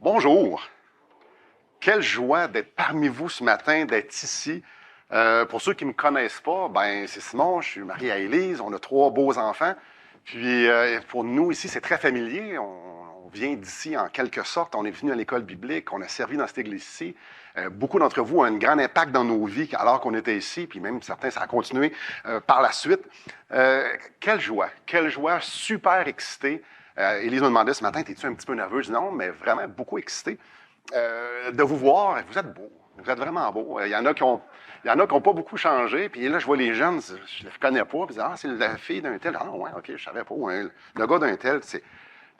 Bonjour. Quelle joie d'être parmi vous ce matin, d'être ici. Pour ceux qui ne me connaissent pas, c'est Simon, je suis marié à Élise, on a 3 beaux enfants. Puis pour nous ici, c'est très familier. On vient d'ici en quelque sorte. On est venu à l'école biblique, on a servi dans cette église-ci. Beaucoup d'entre vous ont un grand impact dans nos vies alors qu'on était ici, puis même certains, ça a continué par la suite. Quelle joie, super excité. Élise me demandait ce matin, es-tu un petit peu nerveux? Je dis non, mais vraiment beaucoup excité de vous voir. Vous êtes beaux, vous êtes vraiment beaux. Il y en a qui ont pas beaucoup changé. Puis là, je vois les jeunes, je ne les connais pas. Puis c'est la fille d'un tel. Ah ouais, ok, je savais pas. Hein, le gars d'un tel, c'est.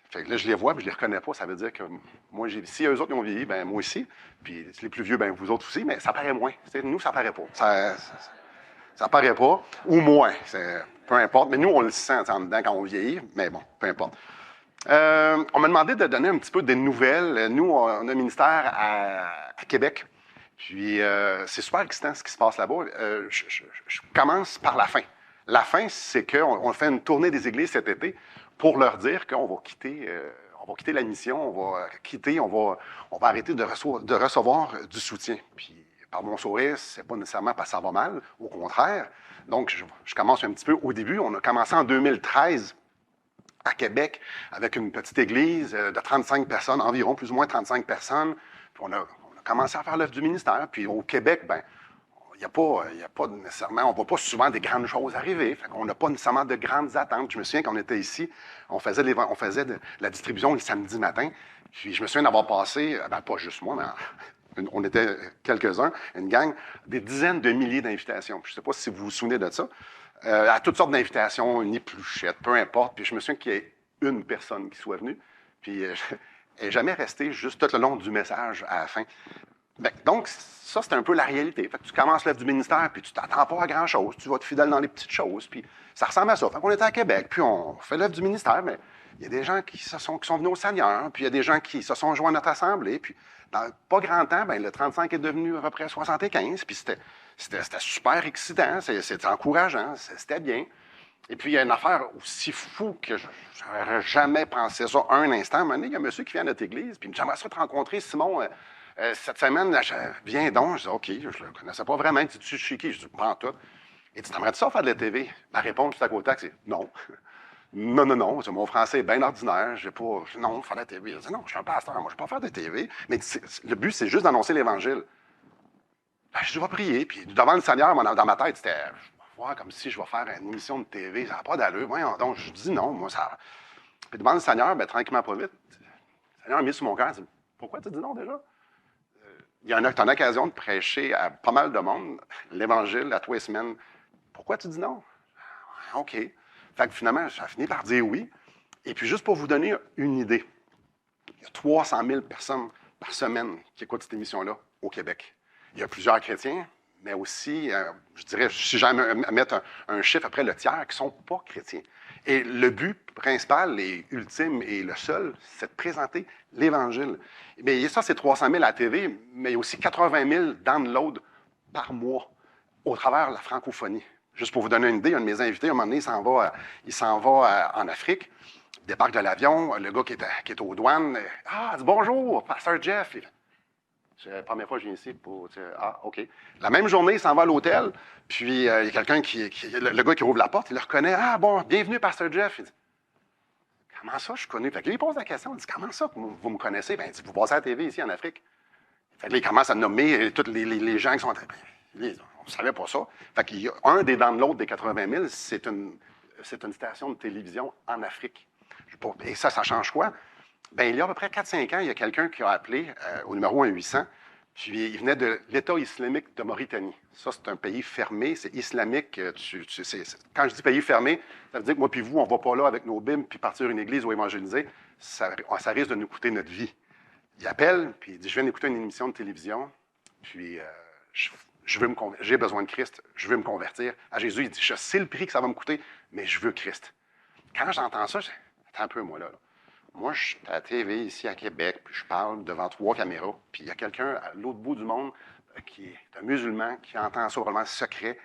Fait que là, je les vois, puis je les reconnais pas. Ça veut dire que moi, si eux autres ils ont vieilli, moi aussi. Puis les plus vieux, vous autres aussi, mais ça paraît moins. Nous, ça paraît pas. Ça paraît pas, ou moins. Peu importe. Mais nous, on le sent en dedans quand on vieillit. Mais bon, peu importe. On m'a demandé de donner un petit peu des nouvelles. Nous, on a un ministère à Québec. Puis, c'est super excitant ce qui se passe là-bas. Je commence par la fin. La fin, c'est qu'on fait une tournée des églises cet été pour leur dire qu'on va quitter la mission, on va arrêter de recevoir du soutien. Puis, par mon sourire, c'est pas nécessairement parce que ça va mal, au contraire. Donc, je commence un petit peu au début. On a commencé en 2013 à Québec avec une petite église de 35 personnes, environ plus ou moins 35 personnes. Puis on a commencé à faire l'œuvre du ministère. Puis au Québec, il n'y a pas nécessairement, on ne voit pas souvent des grandes choses arriver. Fait qu'on n'a pas nécessairement de grandes attentes. Je me souviens qu'on était ici, on faisait de la distribution le samedi matin. Puis je me souviens d'avoir passé, pas juste moi, mais on était quelques-uns, une gang, des dizaines de milliers d'invitations. Je ne sais pas si vous vous souvenez de ça. À toutes sortes d'invitations, une épluchette, peu importe. Puis je me souviens qu'il y ait une personne qui soit venue. Puis elle n'est jamais restée juste tout le long du message à la fin. Donc, ça, c'est un peu la réalité. Fait que tu commences l'œuvre du ministère, puis tu t'attends pas à grand-chose. Tu vas être fidèle dans les petites choses, puis ça ressemble à ça. Fait qu'on était à Québec, puis on fait l'œuvre du ministère, mais il y a des gens qui sont venus au Seigneur, puis il y a des gens qui se sont joints à notre assemblée, puis dans pas grand temps, le 35 est devenu à peu près 75, puis c'était super excitant, c'était encourageant, c'était bien. Et puis, il y a une affaire aussi fou que je n'aurais jamais pensé ça un instant. À un moment donné, il y a un monsieur qui vient à notre église, puis il me dit, j'aimerais ça te rencontrer, Simon, cette semaine, viens donc. Je dis, OK, je ne le connaissais pas vraiment. Il dit, tu sais qui? Je dis, pas en tout. Il dit, t'aimerais-tu ça faire de la TV? Ma réponse, tout à côté, c'est non. Non. Mon français est bien ordinaire. Non, faire de la TV. Je dis, non, je suis un pasteur. Moi, je ne vais pas faire de TV. Mais le but, c'est juste d'annoncer l'Évangile. Je vais prier. Puis, devant le Seigneur, dans ma tête, c'était, je vais voir comme si je vais faire une émission de TV. Ça n'a pas d'allure. Donc, je dis non. Moi, ça. Puis, devant le Seigneur, tranquillement, pas vite, le Seigneur a mis sur mon cœur. Il dit, pourquoi tu dis non déjà? Tu as une occasion de prêcher à pas mal de monde l'Évangile à tous les semaines. Pourquoi tu dis non? OK. Fait que finalement, ça a fini par dire oui. Et puis, juste pour vous donner une idée, il y a 300 000 personnes par semaine qui écoutent cette émission-là au Québec. Il y a plusieurs chrétiens, mais aussi, je dirais, si j'aime mettre un chiffre après le tiers, qui ne sont pas chrétiens. Et le but principal et ultime et le seul, c'est de présenter l'Évangile. Mais ça, c'est 300 000 à la TV, mais il y a aussi 80 000 downloads par mois au travers de la francophonie. Juste pour vous donner une idée, un de mes invités, à un moment donné, il s'en va en Afrique, débarque de l'avion, le gars qui est aux douanes, dit bonjour, Pasteur Jeff. C'est la première fois que je viens ici pour dire, OK. La même journée, il s'en va à l'hôtel, puis il y a quelqu'un le gars qui ouvre la porte, il le reconnaît. Bienvenue, Pasteur Jeff. Il dit, comment ça, je suis connu? Fait que là, il pose la question, il dit, comment ça, vous me connaissez? Il dit, vous passez à la TV ici en Afrique. Fait que là, il commence à nommer tous les gens qui sont en train. On ne savait pas ça. Fait qu'il y a un des downloads des 80 000, c'est une station de télévision en Afrique. Et ça change quoi? Il y a à peu près 4-5 ans, il y a quelqu'un qui a appelé au numéro 1-800, puis il venait de l'État islamique de Mauritanie. Ça, c'est un pays fermé, c'est islamique. Quand je dis pays fermé, ça veut dire que moi puis vous, on ne va pas là avec nos bibles puis partir une église ou évangéliser. Ça risque de nous coûter notre vie. Il appelle, puis il dit, je viens d'écouter une émission de télévision, puis j'ai besoin de Christ, je veux me convertir à Jésus. Il dit, je sais le prix que ça va me coûter, mais je veux Christ. Quand j'entends ça, je dis, attends un peu, moi, là. Moi, je suis à la TV ici à Québec, puis je parle devant 3 caméras, puis il y a quelqu'un à l'autre bout du monde qui est un musulman qui entend ça vraiment secret.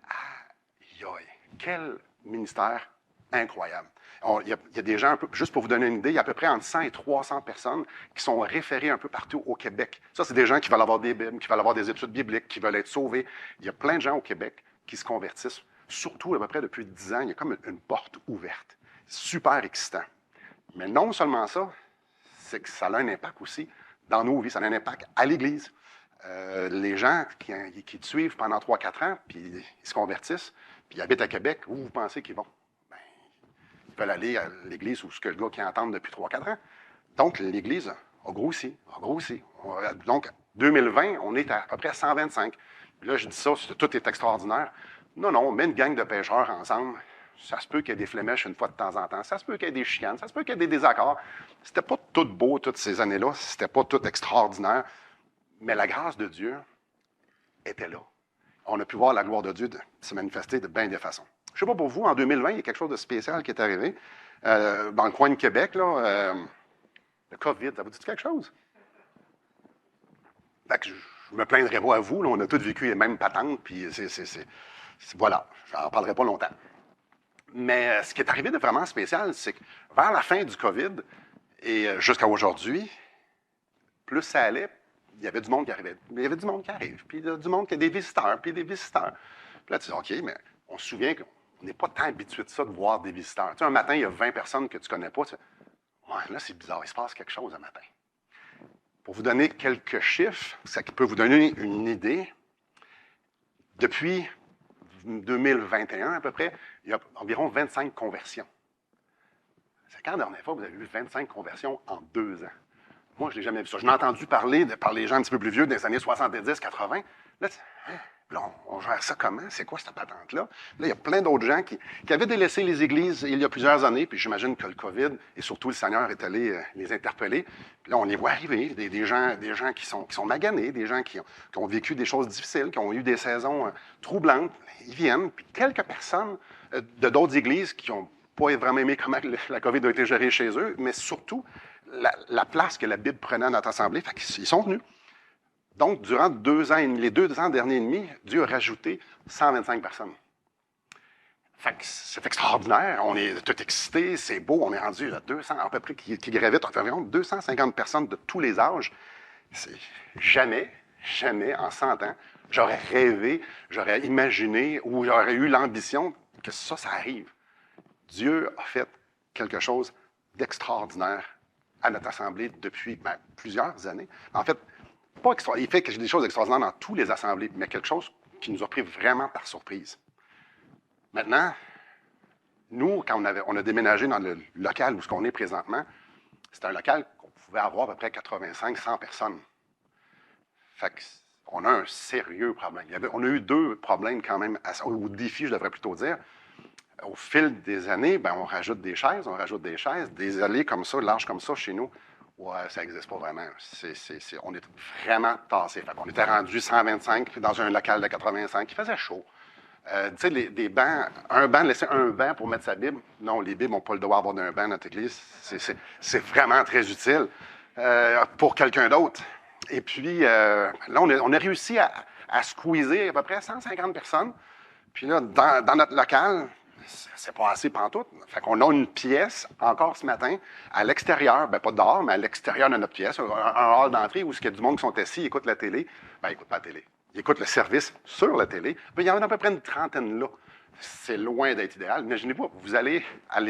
Aïe, quel ministère incroyable. Il y a des gens, juste pour vous donner une idée, il y a à peu près entre 100 et 300 personnes qui sont référées un peu partout au Québec. Ça, c'est des gens qui veulent avoir des Bibles, qui veulent avoir des études bibliques, qui veulent être sauvés. Il y a plein de gens au Québec qui se convertissent, surtout à peu près depuis 10 ans. Il y a comme une porte ouverte. Super excitant. Mais non seulement ça, c'est que ça a un impact aussi dans nos vies, ça a un impact à l'Église. Les gens qui te suivent pendant 3-4 ans, puis ils se convertissent, puis ils habitent à Québec, où vous pensez qu'ils vont? Ben, ils veulent aller à l'Église où ce que le gars qui entend depuis 3-4 ans. Donc, l'Église a grossi, a grossi. Donc, 2020, on est à peu près 125. Puis là, je dis ça, tout est extraordinaire. Non, on met une gang de pêcheurs ensemble. Ça se peut qu'il y ait des flémèches une fois de temps en temps. Ça se peut qu'il y ait des chicanes. Ça se peut qu'il y ait des désaccords. C'était pas tout beau toutes ces années-là. C'était pas tout extraordinaire. Mais la grâce de Dieu était là. On a pu voir la gloire de Dieu se manifester de bien des façons. Je ne sais pas pour vous, en 2020, il y a quelque chose de spécial qui est arrivé. Dans le coin de Québec, là, le COVID, ça vous dit quelque chose? Fait que je ne me plaindrai pas à vous. Là, on a tous vécu les mêmes patentes, puis voilà, je n'en parlerai pas longtemps. Mais ce qui est arrivé de vraiment spécial, c'est que vers la fin du COVID et jusqu'à aujourd'hui, plus ça allait, il y avait du monde qui arrivait. Il y avait du monde qui arrive, puis il y a du monde qui a des visiteurs, puis des visiteurs. Puis là, tu dis, OK, mais on se souvient qu'on n'est pas tant habitué de ça, de voir des visiteurs. Tu sais, un matin, il y a 20 personnes que tu ne connais pas. Tu dis, ouais, là, c'est bizarre, il se passe quelque chose un matin. Pour vous donner quelques chiffres, ça peut vous donner une idée. Depuis 2021 à peu près, il y a environ 25 conversions. C'est quand la dernière fois vous avez vu 25 conversions en 2 ans? Moi, je ne l'ai jamais vu ça. Je l'ai entendu parler par les gens un petit peu plus vieux des années 70, 80. Là, on gère ça comment? C'est quoi cette patente-là? Là, il y a plein d'autres gens qui avaient délaissé les églises il y a plusieurs années, puis j'imagine que le COVID et surtout le Seigneur est allé les interpeller. Puis là, on les voit arriver, des gens qui sont maganés, des gens qui ont vécu des choses difficiles, qui ont eu des saisons troublantes. Ils viennent, puis quelques personnes de d'autres églises qui n'ont pas vraiment aimé comment la COVID a été gérée chez eux, mais surtout la place que la Bible prenait à notre assemblée. Fait qu'ils sont venus. Donc, durant 2 ans et demi, les 2 ans derniers et demi, Dieu a rajouté 125 personnes. Fait que c'est extraordinaire. On est tout excités, c'est beau. On est rendu à 200 à peu près qui gravitent. On fait environ 250 personnes de tous les âges. Jamais en 100 ans, j'aurais rêvé, j'aurais imaginé ou j'aurais eu l'ambition que ça arrive. Dieu a fait quelque chose d'extraordinaire à notre assemblée depuis plusieurs années. En fait, il fait des choses extraordinaires dans toutes les assemblées, mais quelque chose qui nous a pris vraiment par surprise. Maintenant, nous, quand on a déménagé dans le local où on est présentement, c'est un local qu'on pouvait avoir à peu près 85-100 personnes. Fait qu'on a un sérieux problème. On a eu 2 problèmes quand même, ou défis, je devrais plutôt dire. Au fil des années, on rajoute des chaises, des allées comme ça, larges comme ça chez nous. Ouais, ça n'existe pas vraiment. On est vraiment tassé. On était rendu 125 dans un local de 85. Il faisait chaud. Tu sais, des bancs, laisser un banc pour mettre sa Bible. Non, les Bibles n'ont pas le droit d'avoir un banc dans notre église. C'est vraiment très utile pour quelqu'un d'autre. Et puis, là, on a réussi à squeezer à peu près 150 personnes. Puis là, dans notre local, c'est pas assez pantoute. Fait qu'on a une pièce, encore ce matin, à l'extérieur, pas dehors, mais à l'extérieur de notre pièce, un hall d'entrée où il y a du monde qui sont assis, ils écoutent la télé. Ils n'écoutent pas la télé. Ils écoutent le service sur la télé. Puis il y en a à peu près une trentaine là. C'est loin d'être idéal. Imaginez-vous, vous allez à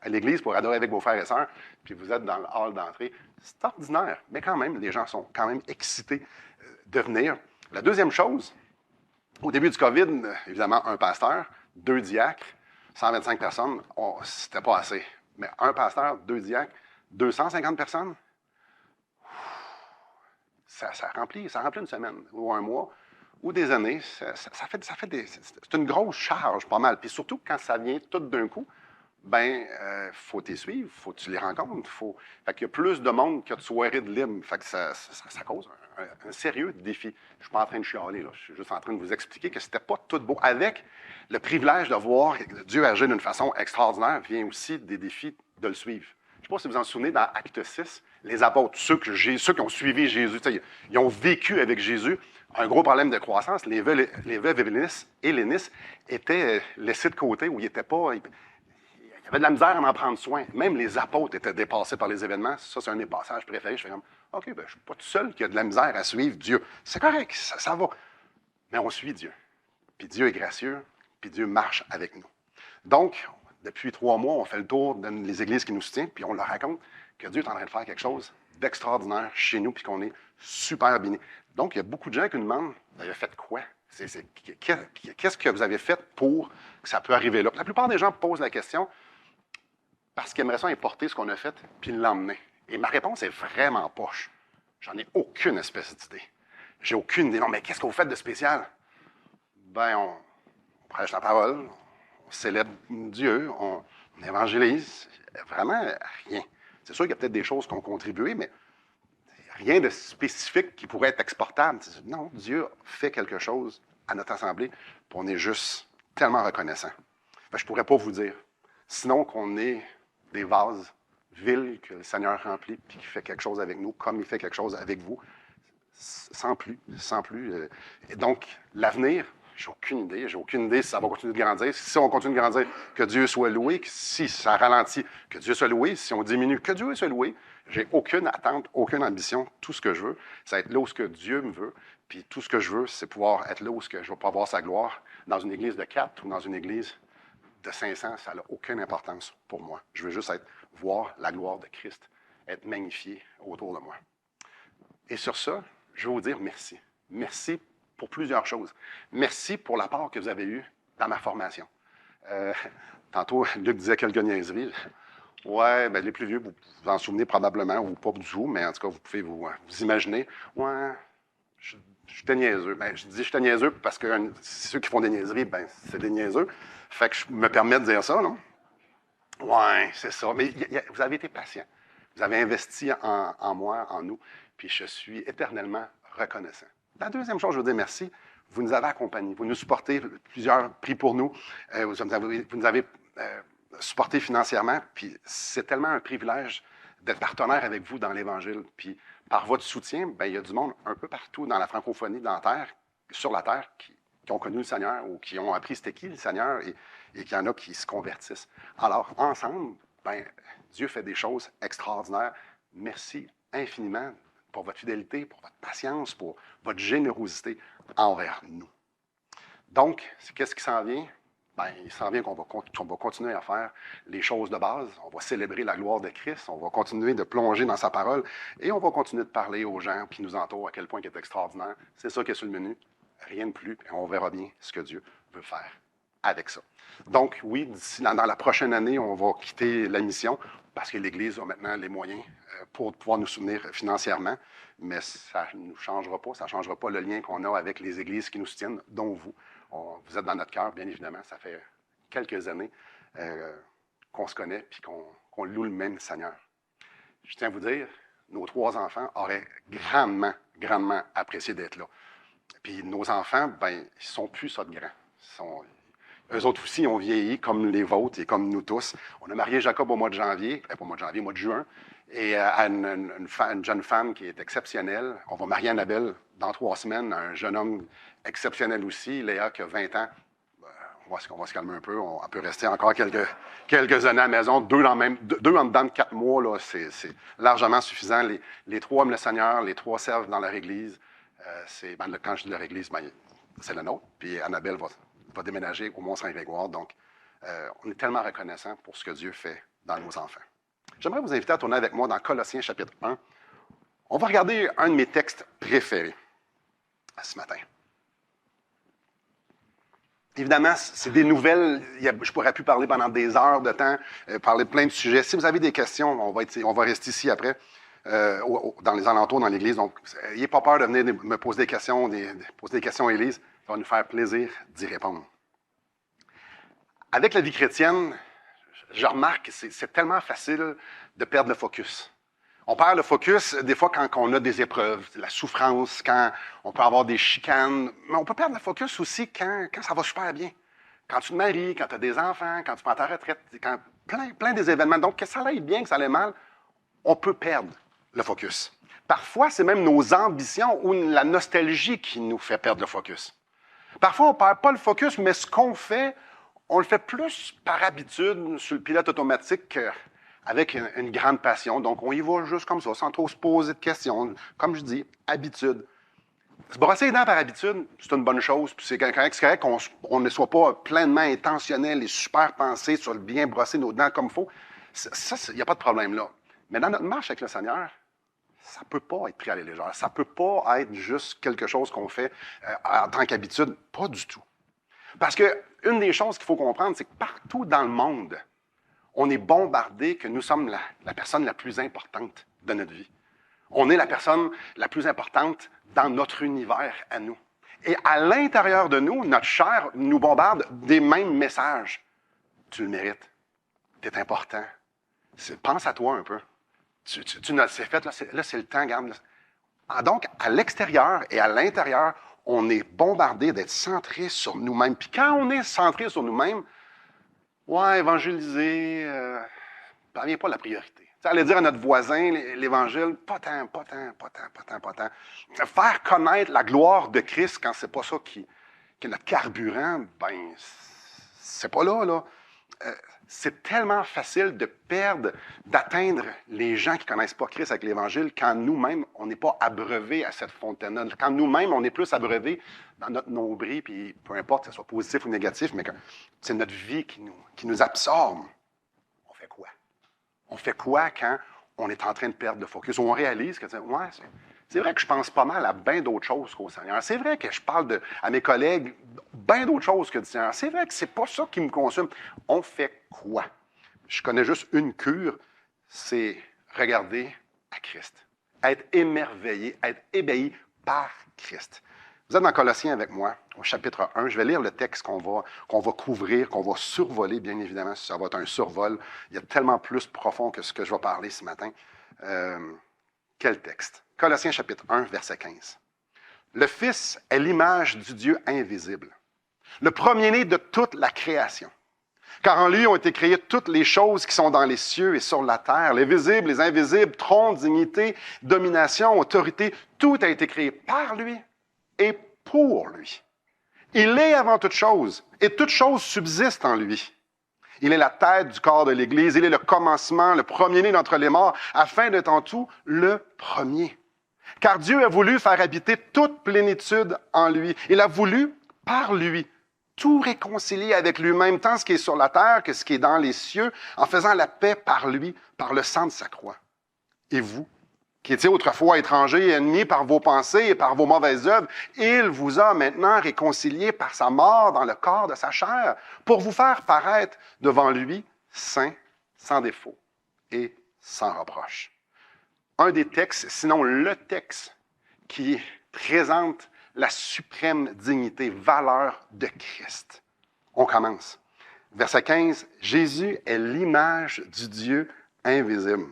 l'église pour adorer avec vos frères et sœurs, puis vous êtes dans le hall d'entrée. C'est ordinaire, mais quand même, les gens sont quand même excités de venir. La deuxième chose, au début du COVID, évidemment, un pasteur, 2 diacres, 125 personnes, c'était pas assez. Mais un pasteur, 2 diacres, 250 personnes, ça remplit une semaine ou un mois ou des années. C'est une grosse charge, pas mal. Puis surtout, quand ça vient tout d'un coup, faut t'y suivre, faut que tu les rencontres. Fait qu'il y a plus de monde que de soirées de libre. Fait que ça cause un sérieux défi. Je ne suis pas en train de chialer, là. Je suis juste en train de vous expliquer que c'était pas tout beau. Avec le privilège de voir Dieu agir d'une façon extraordinaire, vient aussi des défis de le suivre. Je ne sais pas si vous vous en souvenez, dans Acte 6, les apôtres, ceux qui ont suivi Jésus, ils ont vécu avec Jésus, un gros problème de croissance. Les veuves hellénistes étaient laissés de côté, où ils n'étaient pas... Il n'y J'avais de la misère à en prendre soin. Même les apôtres étaient dépassés par les événements. Ça, c'est un des passages préférés. Je fais comme, OK, ben, je ne suis pas tout seul qui a de la misère à suivre Dieu. C'est correct, ça va. Mais on suit Dieu. Puis Dieu est gracieux, puis Dieu marche avec nous. Donc, depuis 3 mois, on fait le tour des églises qui nous soutiennent, puis on leur raconte que Dieu est en train de faire quelque chose d'extraordinaire chez nous, puis qu'on est super bénis. Donc, il y a beaucoup de gens qui nous demandent, vous avez fait quoi? Qu'est-ce que vous avez fait pour que ça peut arriver là? La plupart des gens posent la question parce qu'ils aimeraient ça importer ce qu'on a fait, puis l'emmener. Et ma réponse est vraiment poche. J'en ai aucune espèce d'idée. J'ai aucune idée. Non, mais qu'est-ce que vous faites de spécial? Ben, on prêche la parole, on célèbre Dieu, on évangélise. Vraiment, rien. C'est sûr qu'il y a peut-être des choses qui ont contribué, mais rien de spécifique qui pourrait être exportable. Non, Dieu fait quelque chose à notre assemblée, puis on est juste tellement reconnaissant. Je ne pourrais pas vous dire. Sinon qu'on est des vases vils que le Seigneur remplit, puis qui fait quelque chose avec nous, comme il fait quelque chose avec vous, sans plus, sans plus. Et donc, l'avenir, j'ai aucune idée. J'ai aucune idée si ça va continuer de grandir. Si on continue de grandir, que Dieu soit loué. Si ça ralentit, que Dieu soit loué. Si on diminue, que Dieu soit loué. J'ai aucune attente, aucune ambition. Tout ce que je veux, c'est être là où ce que Dieu me veut. Puis tout ce que je veux, c'est pouvoir être là où ce que je vais pouvoir voir sa gloire. Dans une église de 4 ou dans une église de 500, ça n'a aucune importance pour moi. Je veux juste voir la gloire de Christ, être magnifié autour de moi. Et sur ça, je veux vous dire merci. Merci pour plusieurs choses. Merci pour la part que vous avez eue dans ma formation. Tantôt, Luc disait quelques niaiseries. Ouais, ben les plus vieux, vous vous en souvenez probablement, ou pas du tout, mais en tout cas, vous pouvez vous imaginer. Ouais, j'étais niaiseux. Ben, je dis j'étais niaiseux parce que ceux qui font des niaiseries, ben c'est des niaiseux. Fait que je me permets de dire ça, non? Ouais, c'est ça. Mais vous avez été patient. Vous avez investi en moi, en nous, puis je suis éternellement reconnaissant. La deuxième chose, je veux dire merci. Vous nous avez accompagnés, vous nous supportez, plusieurs prix pour nous, vous nous avez supportés financièrement, puis c'est tellement un privilège d'être partenaire avec vous dans l'Évangile. Puis par votre soutien, bien, il y a du monde un peu partout dans la francophonie, sur la terre, qui ont connu le Seigneur ou qui ont appris c'était qui le Seigneur et qu'il y en a qui se convertissent. Alors, ensemble, bien, Dieu fait des choses extraordinaires. Merci infiniment pour votre fidélité, pour votre patience, pour votre générosité envers nous. Donc, qu'est-ce qui s'en vient? Bien, il s'en vient qu'on va continuer à faire les choses de base. On va célébrer la gloire de Christ. On va continuer de plonger dans sa parole et on va continuer de parler aux gens qui nous entourent à quel point il est extraordinaire. C'est ça qui est sur le menu. Rien de plus. Et on verra bien ce que Dieu veut faire avec ça. Donc, oui, d'ici dans la prochaine année, on va quitter la mission parce que l'Église a maintenant les moyens pour pouvoir nous soutenir financièrement, mais ça ne nous changera pas, ça ne changera pas le lien qu'on a avec les Églises qui nous soutiennent, dont vous. Vous êtes dans notre cœur, bien évidemment. Ça fait quelques années qu'on se connaît et qu'on loue le même Seigneur. Je tiens à vous dire, nos 3 enfants auraient grandement, grandement apprécié d'être là. Puis nos enfants, ben, ils ne sont plus ça de grands. Eux autres aussi ont vieilli comme les vôtres et comme nous tous. On a marié Jacob au mois de janvier, pas au mois de janvier, au mois de juin, et à une jeune femme qui est exceptionnelle. On va marier Annabelle dans 3 semaines, un jeune homme exceptionnel aussi, Léa qui a 20 ans. On va se calmer un peu, on peut rester encore quelques années à la maison. 2 en dedans de 4 mois, là, c'est largement suffisant. Les 3 aiment le Seigneur, les 3 servent dans leur église. Quand je dis leur église, ben, c'est la nôtre. Puis Annabelle va déménager au Mont-Saint-Grégoire. Donc, on est tellement reconnaissant pour ce que Dieu fait dans nos enfants. J'aimerais vous inviter à tourner avec moi dans Colossiens chapitre 1. On va regarder un de mes textes préférés ce matin. Évidemment, c'est des nouvelles. Je pourrais plus parler pendant des heures de temps, parler de plein de sujets. Si vous avez des questions, on va rester ici après, dans les alentours, dans l'Église. Donc, n'ayez pas peur de venir me poser des questions, poser des questions à Élise. Ça va nous faire plaisir d'y répondre. Avec la vie chrétienne, je remarque que c'est tellement facile de perdre le focus. On perd le focus des fois quand on a des épreuves, la souffrance, quand on peut avoir des chicanes. Mais on peut perdre le focus aussi quand ça va super bien. Quand tu te maries, quand tu as des enfants, quand tu prends ta retraite, quand plein des événements. Donc, que ça aille bien, que ça aille mal, on peut perdre le focus. Parfois, c'est même nos ambitions ou la nostalgie qui nous fait perdre le focus. Parfois, on ne perd pas le focus, mais ce qu'on fait, on le fait plus par habitude sur le pilote automatique qu'avec une grande passion. Donc, on y va juste comme ça, sans trop se poser de questions. Comme je dis, habitude. Se brosser les dents par habitude, c'est une bonne chose. Puis c'est correct qu'on ne soit pas pleinement intentionnel et super pensé sur le bien brosser nos dents comme il faut. Ça, il n'y a pas de problème là. Mais dans notre marche avec le Seigneur, ça ne peut pas être pris à la légère. Ça ne peut pas être juste quelque chose qu'on fait en tant qu'habitude. Pas du tout. Parce qu'une des choses qu'il faut comprendre, c'est que partout dans le monde, on est bombardé que nous sommes la personne la plus importante de notre vie. On est la personne la plus importante dans notre univers à nous. Et à l'intérieur de nous, notre chair nous bombarde des mêmes messages. Tu le mérites. Tu es important. Pense à toi un peu. Tu c'est fait, là, c'est le temps, regarde. Donc, à l'extérieur et à l'intérieur, on est bombardé d'être centré sur nous-mêmes. Puis quand on est centré sur nous-mêmes, évangéliser, ça ne devient pas la priorité. Ça allait dire à notre voisin, l'Évangile, pas tant. Faire connaître la gloire de Christ quand c'est pas ça qui est notre carburant, ben, c'est pas là. C'est tellement facile de perdre, d'atteindre les gens qui ne connaissent pas Christ avec l'Évangile quand nous-mêmes, on n'est pas abreuvés à cette fontaine-là. Quand nous-mêmes, on est plus abreuvés dans notre nombril, puis peu importe que ce soit positif ou négatif, mais que c'est notre vie qui nous absorbe. On fait quoi? On fait quoi quand on est en train de perdre le focus? On réalise que, c'est vrai que je pense pas mal à bien d'autres choses qu'au Seigneur. C'est vrai que je parle à mes collègues bien d'autres choses que du Seigneur. C'est vrai que c'est pas ça qui me consume. On fait quoi? Je connais juste une cure, c'est regarder à Christ. Être émerveillé, être ébahi par Christ. Vous êtes dans Colossiens avec moi, au chapitre 1. Je vais lire le texte qu'on va couvrir, qu'on va survoler, bien évidemment, si ça va être un survol. Il y a tellement plus profond que ce que je vais parler ce matin. Quel texte? Colossiens chapitre 1, verset 15. Le Fils est l'image du Dieu invisible, le premier-né de toute la création. Car en lui ont été créées toutes les choses qui sont dans les cieux et sur la terre, les visibles, les invisibles, trône, dignité, domination, autorité. Tout a été créé par lui et pour lui. Il est avant toute chose, et toute chose subsiste en lui. Il est la tête du corps de l'Église, il est le commencement, le premier-né d'entre les morts, afin d'être en tout le premier. Car Dieu a voulu faire habiter toute plénitude en lui. Il a voulu, par lui, tout réconcilier avec lui-même, tant ce qui est sur la terre que ce qui est dans les cieux, en faisant la paix par lui, par le sang de sa croix. Et vous, qui étiez autrefois étrangers et ennemis par vos pensées et par vos mauvaises œuvres, il vous a maintenant réconciliés par sa mort dans le corps de sa chair, pour vous faire paraître devant lui saint, sans défaut et sans reproche. Un des textes, sinon le texte, qui présente la suprême dignité, valeur de Christ. On commence. Verset 15, Jésus est l'image du Dieu invisible.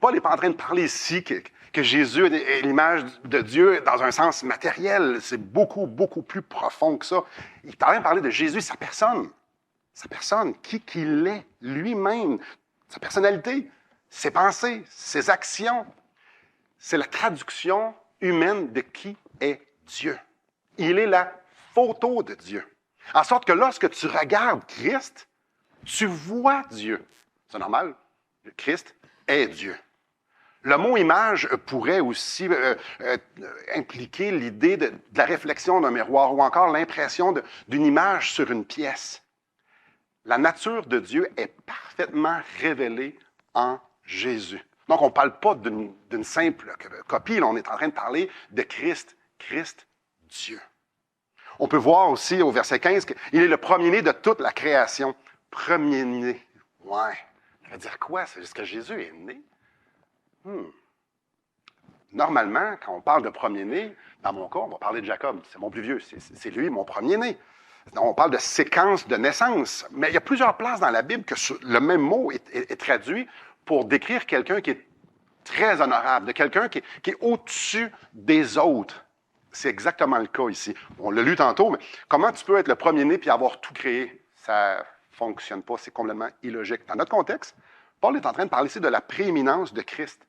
Paul n'est pas en train de parler ici que Jésus est l'image de Dieu dans un sens matériel. C'est beaucoup, beaucoup plus profond que ça. Il est en train de parler de Jésus, sa personne, qui qu'il est lui-même, sa personnalité, ses pensées, ses actions. C'est la traduction humaine de qui est Dieu. Il est la photo de Dieu. En sorte que lorsque tu regardes Christ, tu vois Dieu. C'est normal, Christ est Dieu. Le mot image pourrait aussi impliquer l'idée de la réflexion d'un miroir ou encore l'impression d'une image sur une pièce. La nature de Dieu est parfaitement révélée en Jésus. Donc, on ne parle pas d'une simple copie, là, on est en train de parler de Christ, Dieu. On peut voir aussi au verset 15 qu'il est le premier-né de toute la création. Premier-né. Ouais. Ça veut dire quoi? C'est juste que Jésus est né. Normalement, quand on parle de premier-né, dans mon cas, on va parler de Jacob. C'est mon plus vieux. C'est lui, mon premier-né. On parle de séquence de naissance. Mais il y a plusieurs places dans la Bible que le même mot est traduit pour décrire quelqu'un qui est très honorable, de quelqu'un qui est au-dessus des autres. C'est exactement le cas ici. On l'a lu tantôt, mais comment tu peux être le premier-né puis avoir tout créé? Ça ne fonctionne pas, c'est complètement illogique. Dans notre contexte, Paul est en train de parler ici de la prééminence de Christ,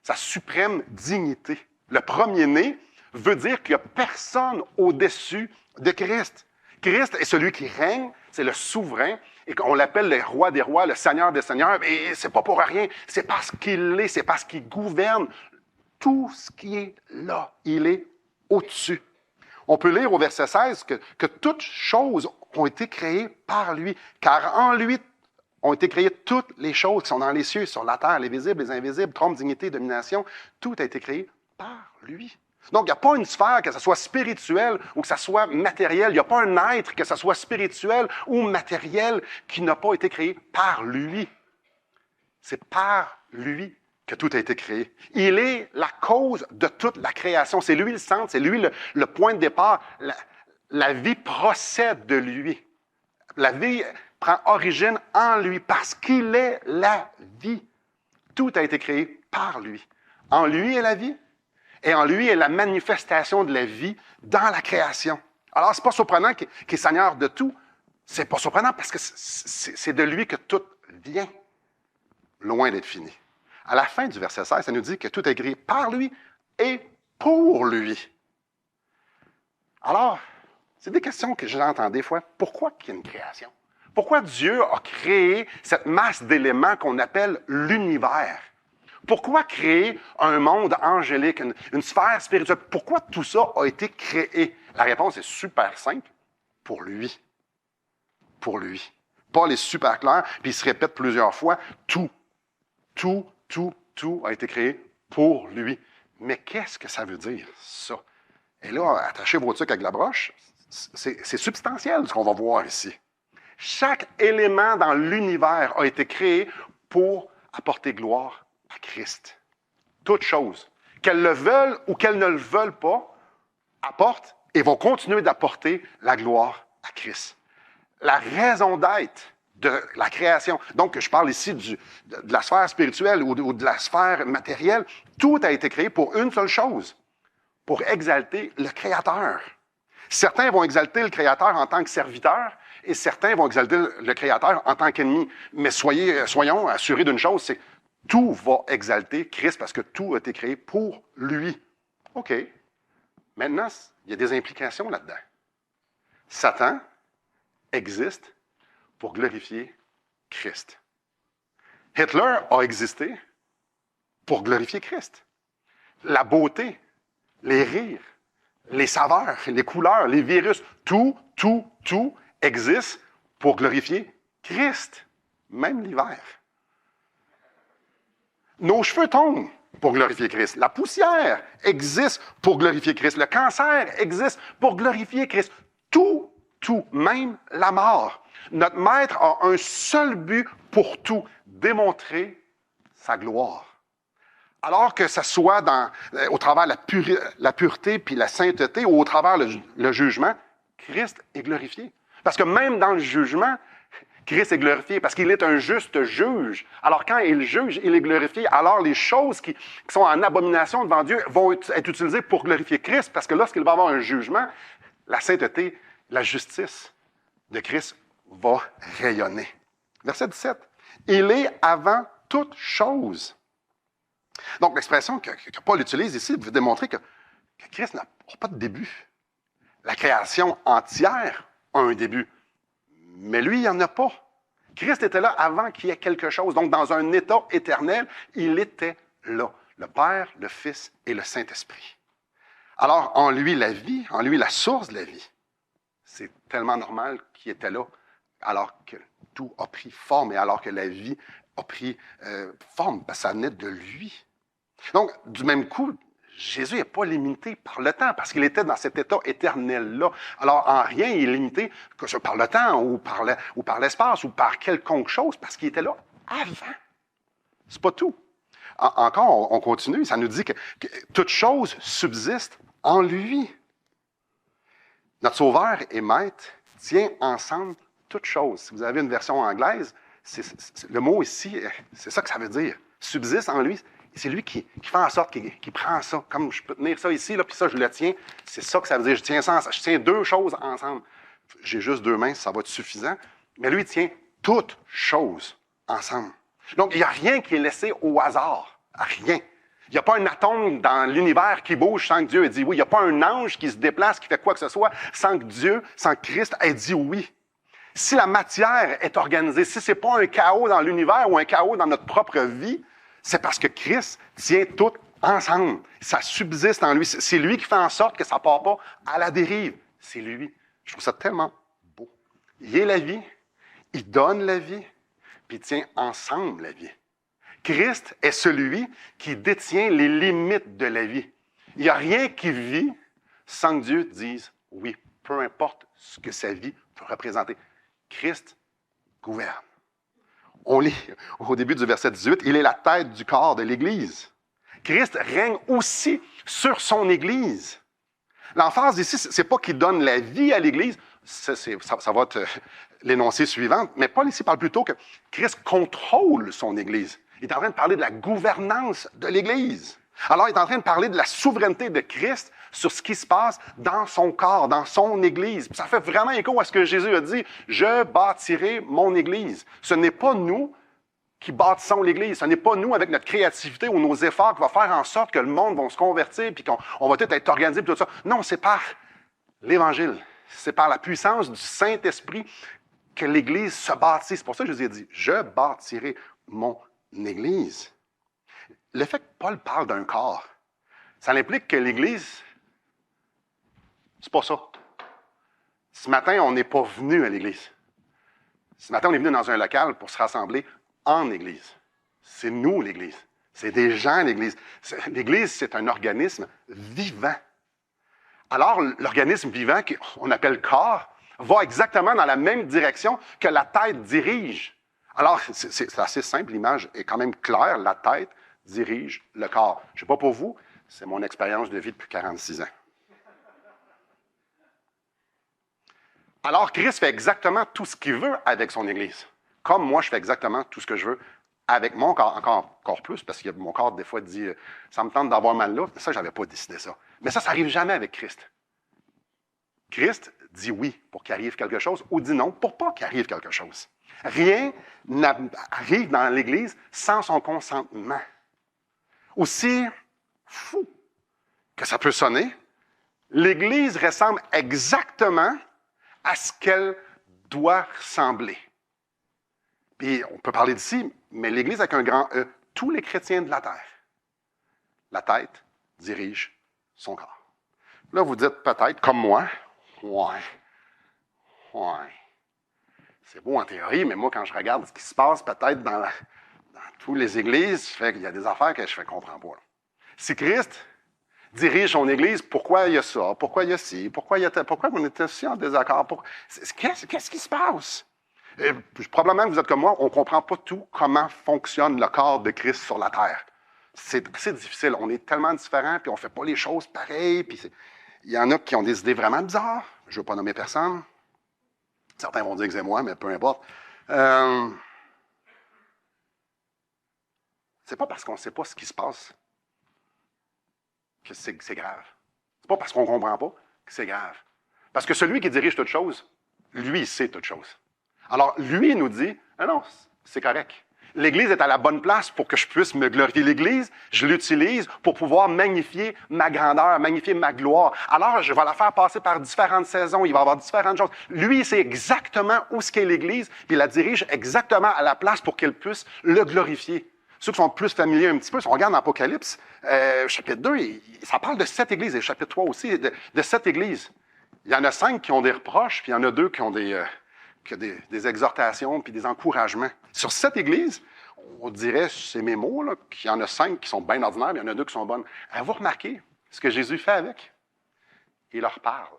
sa suprême dignité. Le premier-né veut dire qu'il n'y a personne au-dessus de Christ. Christ est celui qui règne, c'est le souverain, et qu'on l'appelle le roi des rois, le seigneur des seigneurs, et c'est pas pour rien, c'est parce qu'il l'est, c'est parce qu'il gouverne tout ce qui est là. Il est au-dessus. On peut lire au verset 16 que toutes choses ont été créées par lui, car en lui ont été créées toutes les choses qui sont dans les cieux, sur la terre, les visibles, les invisibles, trône, dignité, domination, tout a été créé par lui. Donc, il n'y a pas une sphère, que ce soit spirituelle ou que ce soit matériel. Il n'y a pas un être, que ce soit spirituel ou matériel, qui n'a pas été créé par lui. C'est par lui que tout a été créé. Il est la cause de toute la création. C'est lui le centre, c'est lui le point de départ. La vie procède de lui. La vie prend origine en lui parce qu'il est la vie. Tout a été créé par lui. En lui est la vie. Et en lui est la manifestation de la vie dans la création. Alors, c'est pas surprenant qu'il est Seigneur de tout. C'est pas surprenant parce que c'est de lui que tout vient, loin d'être fini. À la fin du verset 16, ça nous dit que tout est créé par lui et pour lui. Alors, c'est des questions que j'entends des fois. Pourquoi qu'il y a une création? Pourquoi Dieu a créé cette masse d'éléments qu'on appelle l'univers? Pourquoi créer un monde angélique, une sphère spirituelle? Pourquoi tout ça a été créé? La réponse est super simple. Pour lui. Pour lui. Paul est super clair, puis il se répète plusieurs fois. Tout a été créé pour lui. Mais qu'est-ce que ça veut dire, ça? Et là, attachez vos trucs avec la broche. C'est substantiel, ce qu'on va voir ici. Chaque élément dans l'univers a été créé pour apporter gloire à Christ. Toutes choses, qu'elles le veulent ou qu'elles ne le veulent pas, apportent et vont continuer d'apporter la gloire à Christ. La raison d'être de la création, donc je parle ici de la sphère spirituelle ou de la sphère matérielle, tout a été créé pour une seule chose, pour exalter le Créateur. Certains vont exalter le Créateur en tant que serviteur et certains vont exalter le Créateur en tant qu'ennemi. Mais soyons assurés d'une chose, c'est tout va exalter Christ parce que tout a été créé pour lui. OK. Maintenant, il y a des implications là-dedans. Satan existe pour glorifier Christ. Hitler a existé pour glorifier Christ. La beauté, les rires, les saveurs, les couleurs, les virus, tout existe pour glorifier Christ, même l'hiver. Nos cheveux tombent pour glorifier Christ. La poussière existe pour glorifier Christ. Le cancer existe pour glorifier Christ. Tout, même la mort. Notre Maître a un seul but pour tout, démontrer sa gloire. Alors que ce soit au travers la pureté puis la sainteté ou au travers le jugement, Christ est glorifié. Parce que même dans le jugement, Christ est glorifié parce qu'il est un juste juge. Alors quand il juge, il est glorifié. Alors les choses qui sont en abomination devant Dieu vont être utilisées pour glorifier Christ parce que lorsqu'il va y avoir un jugement, la sainteté, la justice de Christ va rayonner. Verset 17. Il est avant toute chose. Donc l'expression que Paul utilise ici veut démontrer que Christ n'a pas de début. La création entière a un début. Mais lui, il n'y en a pas. Christ était là avant qu'il y ait quelque chose. Donc, dans un état éternel, il était là. Le Père, le Fils et le Saint-Esprit. Alors, en lui, la vie, en lui, la source de la vie. C'est tellement normal qu'il était là, alors que tout a pris forme et alors que la vie a pris forme, parce que ça venait de lui. Donc, du même coup, Jésus n'est pas limité par le temps, parce qu'il était dans cet état éternel-là. Alors, en rien, il est limité que ce soit par le temps, ou par l'espace, ou par quelconque chose, parce qu'il était là avant. C'est pas tout. Encore, on continue, ça nous dit que toute chose subsiste en lui. Notre Sauveur et Maître tient ensemble toutes choses. Si vous avez une version anglaise, le mot ici, c'est ça que ça veut dire. Subsiste en lui. C'est lui qui fait en sorte qu'il prend ça. Comme je peux tenir ça ici, là, puis ça, je le tiens. C'est ça que ça veut dire. Je tiens deux choses ensemble. J'ai juste deux mains, ça va être suffisant. Mais lui, il tient toutes choses ensemble. Donc, il n'y a rien qui est laissé au hasard. Rien. Il n'y a pas un atome dans l'univers qui bouge sans que Dieu ait dit oui. Il n'y a pas un ange qui se déplace, qui fait quoi que ce soit, sans que Dieu, sans que Christ ait dit oui. Si la matière est organisée, si c'est pas un chaos dans l'univers ou un chaos dans notre propre vie, c'est parce que Christ tient tout ensemble. Ça subsiste en lui. C'est lui qui fait en sorte que ça ne part pas à la dérive. C'est lui. Je trouve ça tellement beau. Il est la vie, il donne la vie, puis il tient ensemble la vie. Christ est celui qui détient les limites de la vie. Il n'y a rien qui vit sans que Dieu dise oui, peu importe ce que sa vie peut représenter. Christ gouverne. On lit au début du verset 18, il est la tête du corps de l'Église. Christ règne aussi sur son Église. L'emphase ici, c'est pas qu'il donne la vie à l'Église, ça va être l'énoncé suivant, mais Paul ici parle plutôt que Christ contrôle son Église. Il est en train de parler de la gouvernance de l'Église. Alors, il est en train de parler de la souveraineté de Christ sur ce qui se passe dans son corps, dans son Église. Ça fait vraiment écho à ce que Jésus a dit, « Je bâtirai mon Église ». Ce n'est pas nous qui bâtissons l'Église. Ce n'est pas nous, avec notre créativité ou nos efforts, qui va faire en sorte que le monde va se convertir puis qu'on va tout être organisé et tout ça. Non, c'est par l'Évangile. C'est par la puissance du Saint-Esprit que l'Église se bâtit. C'est pour ça que Jésus a dit, « Je bâtirai mon Église ». Le fait que Paul parle d'un corps, ça implique que l'Église, c'est pas ça. Ce matin, on n'est pas venu à l'Église. Ce matin, on est venu dans un local pour se rassembler en Église. C'est nous, l'Église. C'est des gens, l'Église. L'Église, c'est un organisme vivant. Alors, l'organisme vivant, qu'on appelle corps, va exactement dans la même direction que la tête dirige. Alors, c'est assez simple, l'image est quand même claire. La tête dirige le corps. Je ne sais pas pour vous, c'est mon expérience de vie depuis 46 ans. Alors, Christ fait exactement tout ce qu'il veut avec son Église. Comme moi, je fais exactement tout ce que je veux avec mon corps, encore plus, parce que mon corps, des fois, dit « ça me tente d'avoir mal là ». Ça, je n'avais pas décidé ça. Mais ça n'arrive jamais avec Christ. Christ dit oui pour qu'il arrive quelque chose ou dit non pour pas qu'il arrive quelque chose. Rien n'arrive dans l'Église sans son consentement. Aussi fou que ça peut sonner, l'Église ressemble exactement à ce qu'elle doit ressembler. Puis, on peut parler d'ici, mais l'Église avec un grand E, tous les chrétiens de la terre. La tête dirige son corps. Là, vous dites peut-être, comme moi, ouais. C'est beau en théorie, mais moi, quand je regarde ce qui se passe peut-être dans toutes les églises, fait qu'il y a des affaires que je ne comprends pas. Là. Si Christ dirige son Église, pourquoi il y a ça? Pourquoi il y a ci? Pourquoi on était aussi en désaccord? Qu'est-ce qui se passe? Probablement que vous êtes comme moi, on ne comprend pas tout comment fonctionne le corps de Christ sur la terre. C'est difficile. On est tellement différents, puis on ne fait pas les choses pareilles. Puis il y en a qui ont des idées vraiment bizarres. Je ne veux pas nommer personne. Certains vont dire que c'est moi, mais peu importe. C'est pas parce qu'on ne sait pas ce qui se passe que c'est grave. C'est pas parce qu'on ne comprend pas que c'est grave. Parce que celui qui dirige toute chose, lui, il sait toute chose. Alors, lui, il nous dit, ah non, c'est correct. L'Église est à la bonne place pour que je puisse me glorifier. L'Église, je l'utilise pour pouvoir magnifier ma grandeur, magnifier ma gloire. Alors, je vais la faire passer par différentes saisons. Il va y avoir différentes choses. Lui, il sait exactement où est l'Église, puis il la dirige exactement à la place pour qu'elle puisse le glorifier. Ceux qui sont plus familiers un petit peu, si on regarde dans l'Apocalypse, chapitre 2, ça parle de 7 églises, et chapitre 3 aussi, de 7 églises. Il y en a 5 qui ont des reproches, puis il y en a 2 qui ont des exhortations puis des encouragements. Sur 7 églises, on dirait, c'est mes mots, là, qu'il y en a 5 qui sont bien ordinaires, mais il y en a 2 qui sont bonnes. Avez-vous remarqué ce que Jésus fait avec? Il leur parle.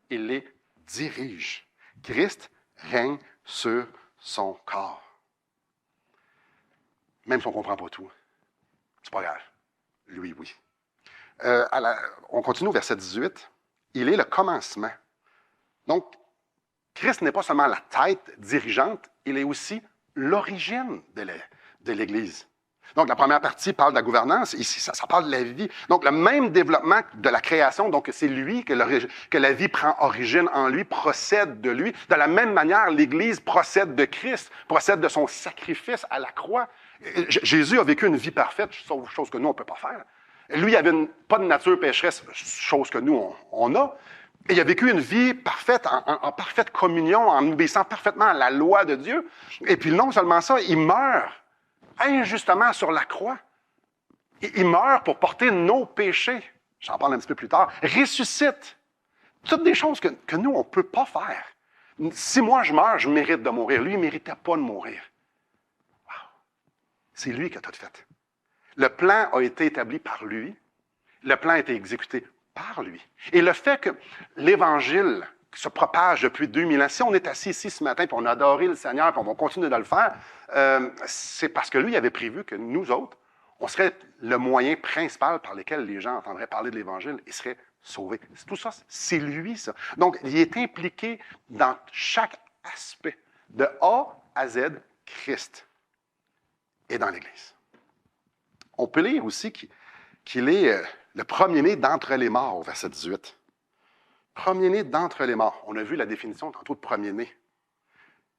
Il les dirige. Christ règne sur son corps. Même si on ne comprend pas tout. C'est pas grave. Lui, oui. On continue au verset 18. Il est le commencement. Donc, Christ n'est pas seulement la tête dirigeante, il est aussi l'origine de l'Église. Donc, la première partie parle de la gouvernance, ici, ça parle de la vie. Donc, le même développement de la création, donc c'est lui que la vie prend origine en lui, procède de lui. De la même manière, l'Église procède de Christ, procède de son sacrifice à la croix. Jésus a vécu une vie parfaite, chose que nous, on ne peut pas faire. Lui, il n'avait pas de nature pécheresse, chose que nous, on a. Et il a vécu une vie parfaite, en parfaite communion, en obéissant parfaitement à la loi de Dieu. Et puis non seulement ça, il meurt injustement sur la croix. Il meurt pour porter nos péchés. J'en parle un petit peu plus tard. Ressuscite. Toutes des choses que nous, on ne peut pas faire. Si moi je meurs, je mérite de mourir. Lui, il ne méritait pas de mourir. Wow. C'est lui qui a tout fait. Le plan a été établi par lui. Le plan a été exécuté par lui. Et le fait que l'Évangile se propage depuis 2000 ans, si on est assis ici ce matin et on a adoré le Seigneur et on va continuer de le faire, c'est parce que lui avait prévu que nous autres, on serait le moyen principal par lequel les gens entendraient parler de l'Évangile et seraient sauvés. Tout ça, c'est lui, ça. Donc, il est impliqué dans chaque aspect, de A à Z, Christ est dans l'Église. On peut lire aussi qu'il est le premier-né d'entre les morts, au verset 18. Premier-né d'entre les morts. On a vu la définition tantôt de premier-né.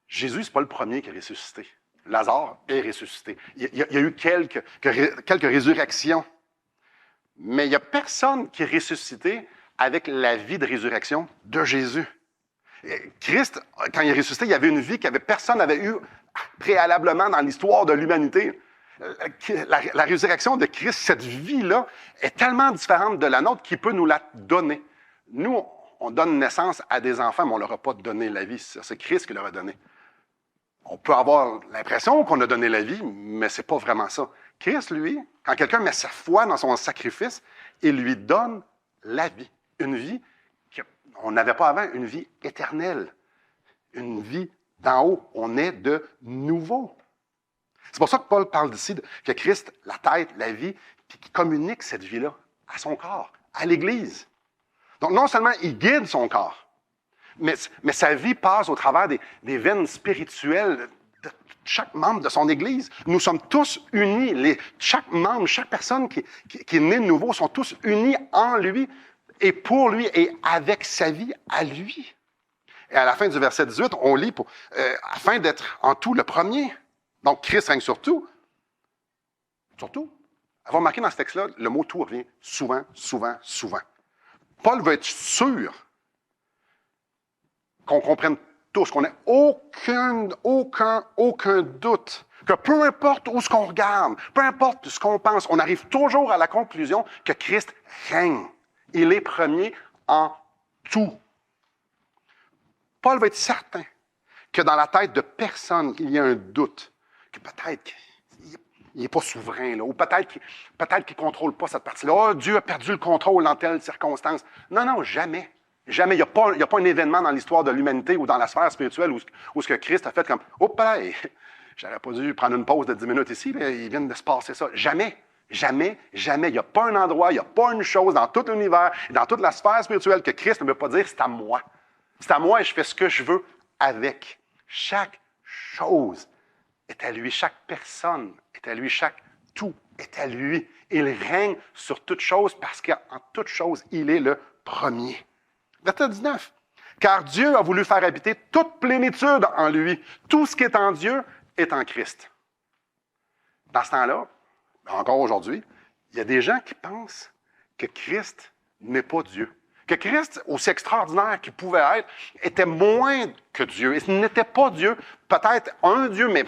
Jésus, ce n'est pas le premier qui est ressuscité. Lazare est ressuscité. Il y a eu quelques résurrections. Mais il n'y a personne qui est ressuscité avec la vie de résurrection de Jésus. Christ, quand il est ressuscité, il y avait une vie que personne n'avait eue préalablement dans l'histoire de l'humanité. La résurrection de Christ, cette vie-là, est tellement différente de la nôtre qu'il peut nous la donner. Nous, on donne naissance à des enfants, mais on ne leur a pas donné la vie. C'est Christ qui leur a donné. On peut avoir l'impression qu'on a donné la vie, mais ce n'est pas vraiment ça. Christ, lui, quand quelqu'un met sa foi dans son sacrifice, il lui donne la vie. Une vie qu'on n'avait pas avant, une vie éternelle. Une vie d'en haut. On est de nouveau. C'est pour ça que Paul parle d'ici que Christ, la tête, la vie, puis qui communique cette vie-là à son corps, à l'Église. Donc, non seulement il guide son corps, mais sa vie passe au travers des veines spirituelles de chaque membre de son Église. Nous sommes tous unis. Chaque membre, chaque personne qui est née de nouveau sont tous unis en lui et pour lui et avec sa vie à lui. Et à la fin du verset 18, on lit afin d'être en tout le premier. Donc, Christ règne sur tout. Surtout. Vous remarquez dans ce texte-là, le mot « tout » revient souvent, souvent, souvent. Paul veut être sûr qu'on comprenne tous, qu'on n'ait aucun doute, que peu importe où ce qu'on regarde, peu importe ce qu'on pense, on arrive toujours à la conclusion que Christ règne. Il est premier en tout. Paul veut être certain que dans la tête de personne, il y a un doute, que peut-être qu'il n'est pas souverain, là, ou peut-être qu'il ne contrôle pas cette partie-là. Oh, Dieu a perdu le contrôle dans telle circonstance. Non, jamais. Jamais. Il n'y a pas un événement dans l'histoire de l'humanité ou dans la sphère spirituelle où ce que Christ a fait comme « Hop là, j'aurais pas dû prendre une pause de 10 minutes ici, là, il vient de se passer ça. » Jamais. Jamais, jamais. Il n'y a pas un endroit, il n'y a pas une chose dans tout l'univers, dans toute la sphère spirituelle que Christ ne veut pas dire « C'est à moi. C'est à moi et je fais ce que je veux avec. » Chaque chose est à lui. Chaque personne est à lui. Chaque tout est à lui. Il règne sur toute chose parce qu'en toute chose, il est le premier. Verset 19. Car Dieu a voulu faire habiter toute plénitude en lui. Tout ce qui est en Dieu est en Christ. Dans ce temps-là, encore aujourd'hui, il y a des gens qui pensent que Christ n'est pas Dieu. Que Christ, aussi extraordinaire qu'il pouvait être, était moins que Dieu. Il n'était pas Dieu, peut-être un Dieu, mais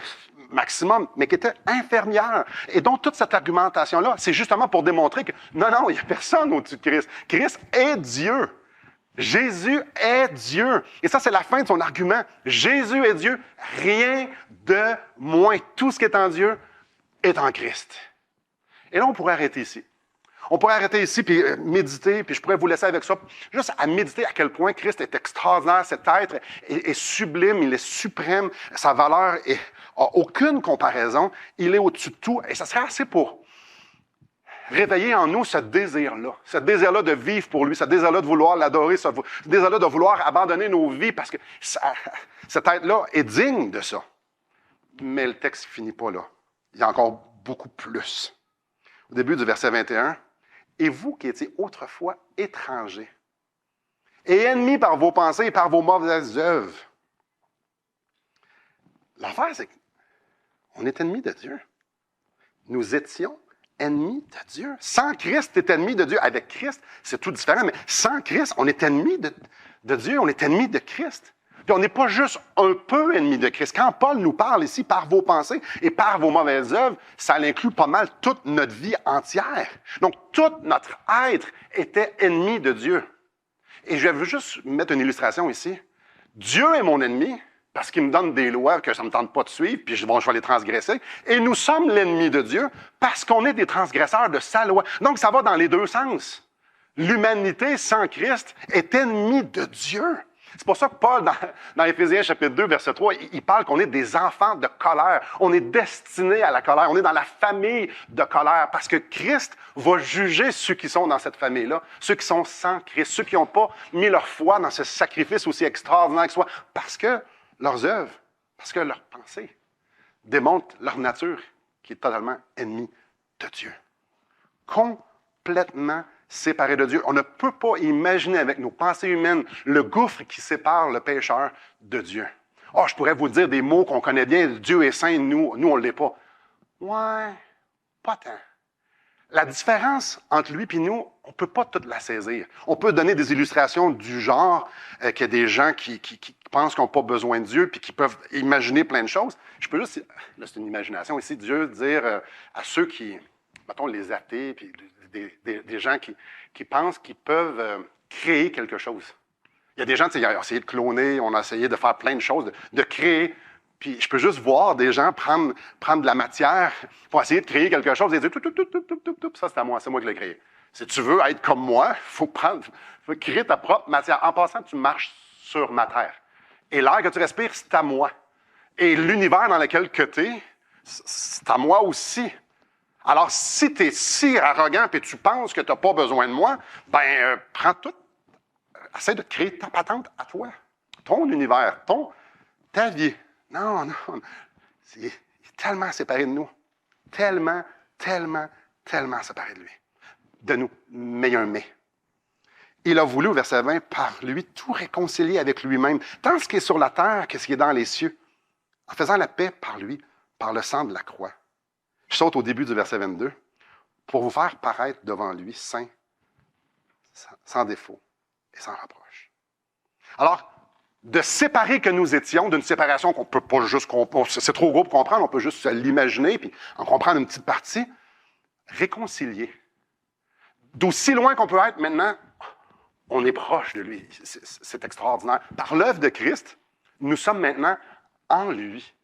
maximum, mais qui était inférieur. Et donc, toute cette argumentation-là, c'est justement pour démontrer que non, il n'y a personne au-dessus de Christ. Christ est Dieu. Jésus est Dieu. Et ça, c'est la fin de son argument. Jésus est Dieu. Rien de moins. Tout ce qui est en Dieu est en Christ. Et là, on pourrait arrêter ici. On pourrait arrêter ici, puis méditer, puis je pourrais vous laisser avec ça, juste à méditer à quel point Christ est extraordinaire, cet être est sublime, il est suprême, sa valeur n'a aucune comparaison, il est au-dessus de tout, et ça serait assez pour réveiller en nous ce désir-là de vivre pour lui, ce désir-là de vouloir l'adorer, ce désir-là de vouloir abandonner nos vies, parce que cet être-là est digne de ça. Mais le texte ne finit pas là. Il y a encore beaucoup plus. Au début du verset 21, « Et vous qui étiez autrefois étrangers, et ennemis par vos pensées et par vos mauvaises œuvres. » L'affaire, c'est qu'on est ennemis de Dieu. nous étions ennemis de Dieu. Sans Christ, tu es ennemi de Dieu. Avec Christ, c'est tout différent, mais sans Christ, on est ennemi de Dieu, on est ennemi de Christ. Puis on n'est pas juste un peu ennemi de Christ. Quand Paul nous parle ici par vos pensées et par vos mauvaises œuvres, ça inclut pas mal toute notre vie entière. Donc, tout notre être était ennemi de Dieu. Et je veux juste mettre une illustration ici. Dieu est mon ennemi parce qu'il me donne des lois que ça ne me tente pas de suivre, puis je vais les transgresser. Et nous sommes l'ennemi de Dieu parce qu'on est des transgresseurs de sa loi. Donc, ça va dans les deux sens. L'humanité sans Christ est ennemie de Dieu. C'est pour ça que Paul, dans Éphésiens chapitre 2, verset 3, il parle qu'on est des enfants de colère. On est destinés à la colère. On est dans la famille de colère parce que Christ va juger ceux qui sont dans cette famille-là, ceux qui sont sans Christ, ceux qui n'ont pas mis leur foi dans ce sacrifice aussi extraordinaire que soit, parce que leurs œuvres, parce que leurs pensées démontrent leur nature qui est totalement ennemie de Dieu. Complètement séparés de Dieu. On ne peut pas imaginer avec nos pensées humaines le gouffre qui sépare le pécheur de Dieu. Oh, je pourrais vous dire des mots qu'on connaît bien. Dieu est saint, nous on ne l'est pas. Ouais, pas tant. La différence entre lui et nous, on ne peut pas toute la saisir. On peut donner des illustrations du genre qu'il y a des gens qui pensent qu'ils n'ont pas besoin de Dieu puis qui peuvent imaginer plein de choses. Je peux juste, là c'est une imagination ici, Dieu dire à ceux qui, mettons les athées, puis des gens qui pensent qu'ils peuvent créer quelque chose. Il y a des gens, tu sais, ils ont essayé de cloner, on a essayé de faire plein de choses, de créer. Puis je peux juste voir des gens prendre de la matière pour essayer de créer quelque chose et dire tout, ça c'est à moi, c'est moi qui l'ai créé. Si tu veux être comme moi, il faut créer ta propre matière. En passant, tu marches sur ma terre. Et l'air que tu respires, c'est à moi. Et l'univers dans lequel tu es, c'est à moi aussi. Alors, si tu es si arrogant et tu penses que tu n'as pas besoin de moi, prends tout, essaie de créer ta patente à toi, ton univers, ta vie. Non, il est tellement séparé de nous, tellement séparé de lui, de nous, mais il y a un mais. Il a voulu, au verset 20, par lui, tout réconcilier avec lui-même, tant ce qui est sur la terre que ce qui est dans les cieux, en faisant la paix par lui, par le sang de la croix. Je saute au début du verset 22. Pour vous faire paraître devant lui saint, sans défaut et sans reproche. Alors, de séparer que nous étions, d'une séparation qu'on peut pas juste comprendre, c'est trop gros pour comprendre, on peut juste l'imaginer puis en comprendre une petite partie, réconcilier. D'aussi loin qu'on peut être maintenant, on est proche de lui. C'est extraordinaire. Par l'œuvre de Christ, nous sommes maintenant en lui.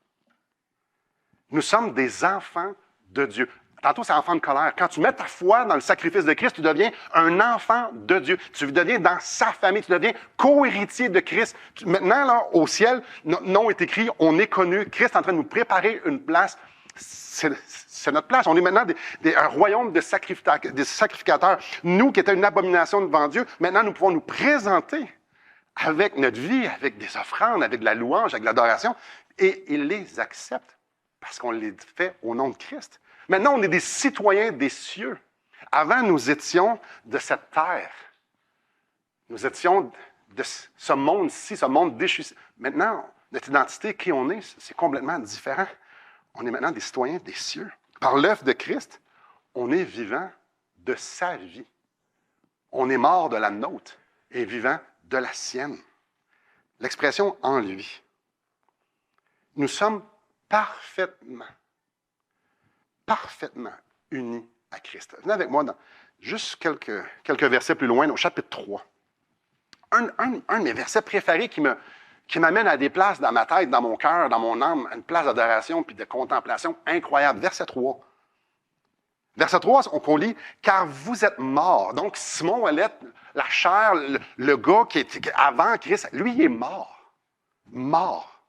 Nous sommes des enfants de Dieu. Tantôt, c'est enfant de colère. Quand tu mets ta foi dans le sacrifice de Christ, tu deviens un enfant de Dieu. Tu deviens dans sa famille. Tu deviens co-héritier de Christ. Maintenant, là, au ciel, notre nom est écrit, on est connu. Christ est en train de nous préparer une place. C'est notre place. On est maintenant un royaume de sacrificateurs. Nous, qui étions une abomination devant Dieu, maintenant, nous pouvons nous présenter avec notre vie, avec des offrandes, avec de la louange, avec de l'adoration. Et il les accepte parce qu'on les fait au nom de Christ. Maintenant, on est des citoyens des cieux. Avant, nous étions de cette terre. Nous étions de ce monde-ci, ce monde déchu. Maintenant, notre identité, qui on est, c'est complètement différent. On est maintenant des citoyens des cieux. Par l'œuvre de Christ, on est vivant de sa vie. On est mort de la nôtre et vivant de la sienne. L'expression « en lui ». Nous sommes parfaitement unis à Christ. Venez avec moi dans juste quelques versets plus loin, au chapitre 3. Un de mes versets préférés qui m'amène à des places dans ma tête, dans mon cœur, dans mon âme, à une place d'adoration puis de contemplation incroyable. Verset 3. Verset 3, on lit « Car vous êtes morts ». Donc, Simon Ouellet, la chair, le gars qui est avant Christ, lui, il est mort. Mort.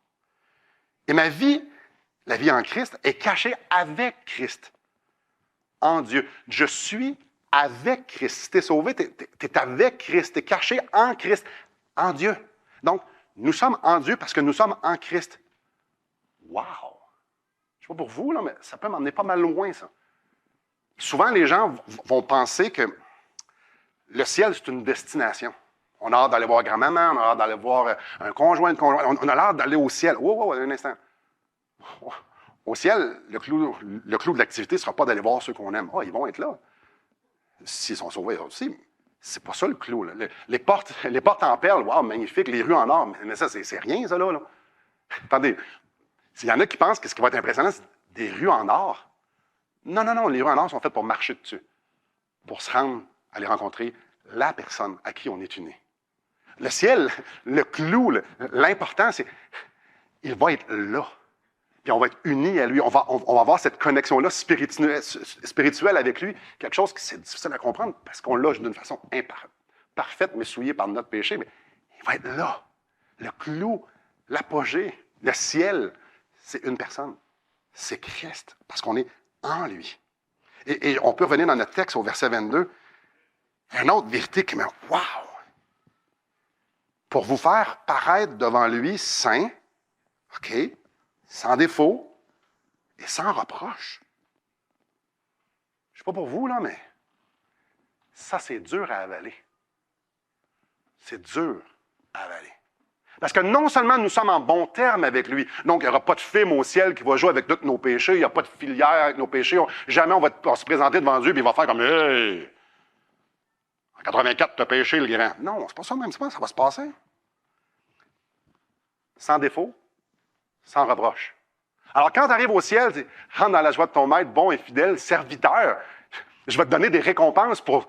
Et ma vie, la vie en Christ, est cachée avec Christ, en Dieu. Je suis avec Christ. Si tu es sauvé, tu es avec Christ, tu es caché en Christ, en Dieu. Donc, nous sommes en Dieu parce que nous sommes en Christ. Wow! Je ne sais pas pour vous, là, mais ça peut m'emmener pas mal loin, ça. Souvent, les gens vont penser que le ciel, c'est une destination. On a hâte d'aller voir grand-maman, on a hâte d'aller voir un conjoint, on a hâte d'aller au ciel. Wow, un instant. Au ciel, le clou de l'activité ne sera pas d'aller voir ceux qu'on aime. Ah, ils vont être là. S'ils sont sauvés aussi. C'est pas ça le clou. Là. Les portes en perles, wow, magnifique. Les rues en or, mais ça, c'est rien, ça, là. Attendez, s'il y en a qui pensent que ce qui va être impressionnant, c'est des rues en or. Non, non, non, les rues en or sont faites pour marcher dessus, pour se rendre, aller rencontrer la personne à qui on est uni. Le ciel, le clou, l'important, c'est il va être là. Puis on va être unis à lui. On va avoir cette connexion-là spirituelle avec lui. Quelque chose qui c'est difficile à comprendre parce qu'on l'a d'une façon parfaite, mais souillée par notre péché. Mais il va être là. Le clou, l'apogée, le ciel, c'est une personne. C'est Christ. Parce qu'on est en lui. Et on peut revenir dans notre texte au verset 22. Une autre vérité qui me... Wow! Pour vous faire paraître devant lui saint, OK, sans défaut et sans reproche. Je ne sais pas pour vous, là, mais ça, c'est dur à avaler. C'est dur à avaler. Parce que non seulement nous sommes en bon terme avec lui, donc il n'y aura pas de film au ciel qui va jouer avec tous nos péchés, il n'y a pas de filière avec nos péchés, jamais on va se présenter devant Dieu et il va faire comme « Hey! En 84, tu as péché, le grand. » Non, c'est pas ça même, c'est pas ça va se passer. Sans défaut, sans reproche. Alors, quand tu arrives au ciel, tu rentres dans la joie de ton maître, bon et fidèle, serviteur. Je vais te donner des récompenses pour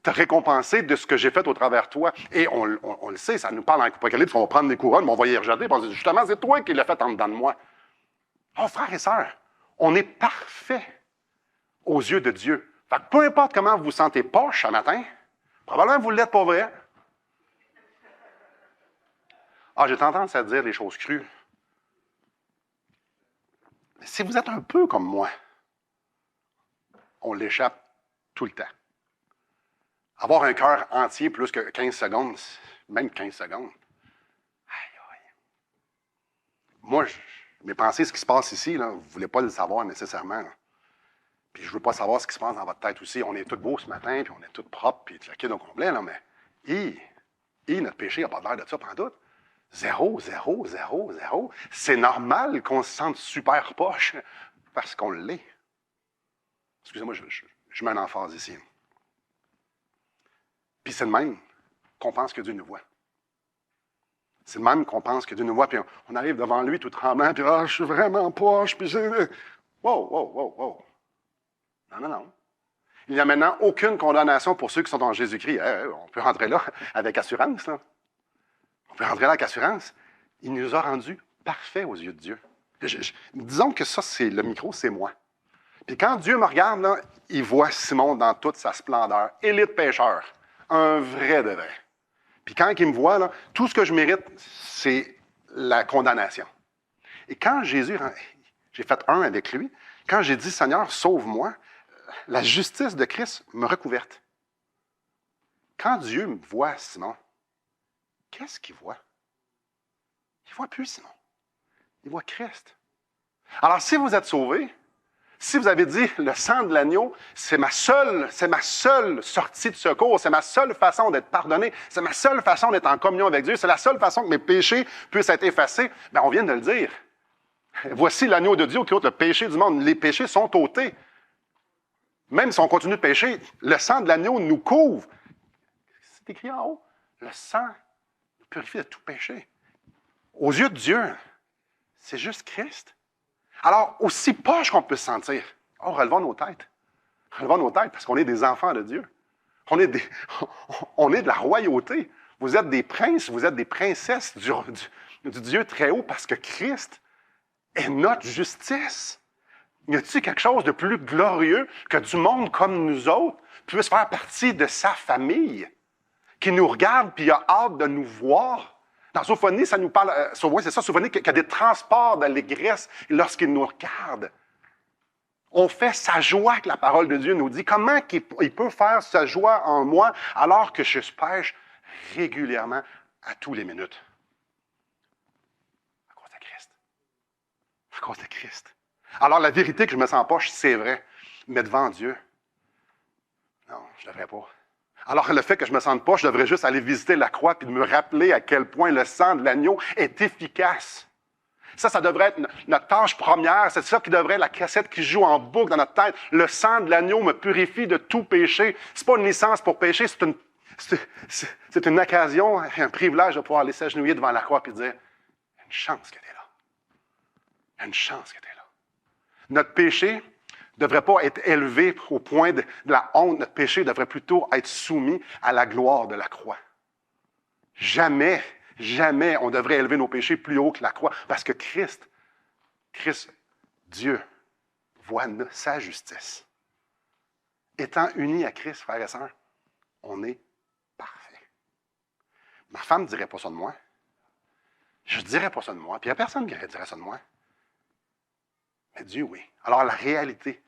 te récompenser de ce que j'ai fait au travers de toi. Et on le sait, ça nous parle en Apocalypse, on va prendre des couronnes, mais on va y rejeter, on va dire, justement, c'est toi qui l'as fait en dedans de moi. Oh, frères et sœurs, on est parfait aux yeux de Dieu. Fait que peu importe comment vous vous sentez poche ce matin, probablement vous l'êtes pas vrai. Ah, j'ai tendance à dire les choses crues. Mais si vous êtes un peu comme moi, on l'échappe tout le temps. Avoir un cœur entier plus que 15 secondes, même 15 secondes. Aïe, aïe. Moi, mes pensées, ce qui se passe ici, là, vous ne voulez pas le savoir nécessairement. Là. Puis je ne veux pas savoir ce qui se passe dans votre tête aussi. On est tous beaux ce matin, puis on est tous propres, puis claqués au complet, là, mais notre péché n'a pas l'air de ça pantoute. Zéro, zéro, zéro, zéro. C'est normal qu'on se sente super poche parce qu'on l'est. Excusez-moi, je mets un emphase ici. Puis c'est de même qu'on pense que Dieu nous voit. C'est de même qu'on pense que Dieu nous voit, puis on arrive devant lui tout tremblant, puis je suis vraiment poche, puis c'est... Wow, wow, wow, wow. Non, non, non. Il n'y a maintenant aucune condamnation pour ceux qui sont en Jésus-Christ. On peut rentrer là avec assurance, là. On peut rentrer là avec assurance. Il nous a rendus parfaits aux yeux de Dieu. Disons que ça, c'est le micro, c'est moi. Puis quand Dieu me regarde, là, il voit Simon dans toute sa splendeur. Élite pécheur. Un vrai de vrai. Puis quand il me voit, là, tout ce que je mérite, c'est la condamnation. Et quand Jésus, j'ai fait un avec lui, quand j'ai dit, Seigneur, sauve-moi, la justice de Christ me recouverte. Quand Dieu me voit, Simon, qu'est-ce qu'il voit? Il ne voit plus Simon. Il voit Christ. Alors, si vous êtes sauvés, si vous avez dit, le sang de l'agneau, c'est ma seule sortie de secours, c'est ma seule façon d'être pardonné, c'est ma seule façon d'être en communion avec Dieu, c'est la seule façon que mes péchés puissent être effacés, bien, on vient de le dire. Voici l'agneau de Dieu qui ôte le péché du monde. Les péchés sont ôtés. Même si on continue de pécher, le sang de l'agneau nous couvre. C'est écrit en haut. Le sang nous purifie de tout péché. Aux yeux de Dieu, c'est juste Christ. Alors, aussi poche qu'on peut se sentir, relevons nos têtes. Relevons nos têtes parce qu'on est des enfants de Dieu. On est de la royauté. Vous êtes des princes, vous êtes des princesses du Dieu très haut parce que Christ est notre justice. Y a-t-il quelque chose de plus glorieux que du monde comme nous autres puisse faire partie de sa famille, qui nous regarde puis a hâte de nous voir? Dans Sophonie, ça nous parle, c'est ça, Sophonie, qu'il y a des transports d'allégresse lorsqu'il nous regarde. On fait sa joie que la parole de Dieu nous dit. Comment il peut faire sa joie en moi alors que je pêche régulièrement à tous les minutes? À cause de Christ. À cause de Christ. Alors, la vérité que je me sens poche, c'est vrai. Mais devant Dieu, non, je ne devrais pas. Alors, le fait que je me sente poche, je devrais juste aller visiter la croix et me rappeler à quel point le sang de l'agneau est efficace. Ça devrait être notre tâche première. C'est ça qui devrait être la cassette qui joue en boucle dans notre tête. Le sang de l'agneau me purifie de tout péché. C'est pas une licence pour pécher, c'est une occasion, un privilège de pouvoir aller s'agenouiller devant la croix et dire, il y a une chance que tu es là. Il y a une chance que tu es là. Notre péché ne devrait pas être élevé au point de la honte. Notre péché devrait plutôt être soumis à la gloire de la croix. Jamais on devrait élever nos péchés plus haut que la croix, parce que Christ, Dieu, voit sa justice. Étant unis à Christ, frères et sœurs, on est parfait. Ma femme ne dirait pas ça de moi. Je ne dirais pas ça de moi. Puis il n'y a personne qui dirait ça de moi. Mais Dieu, oui. Alors la réalité,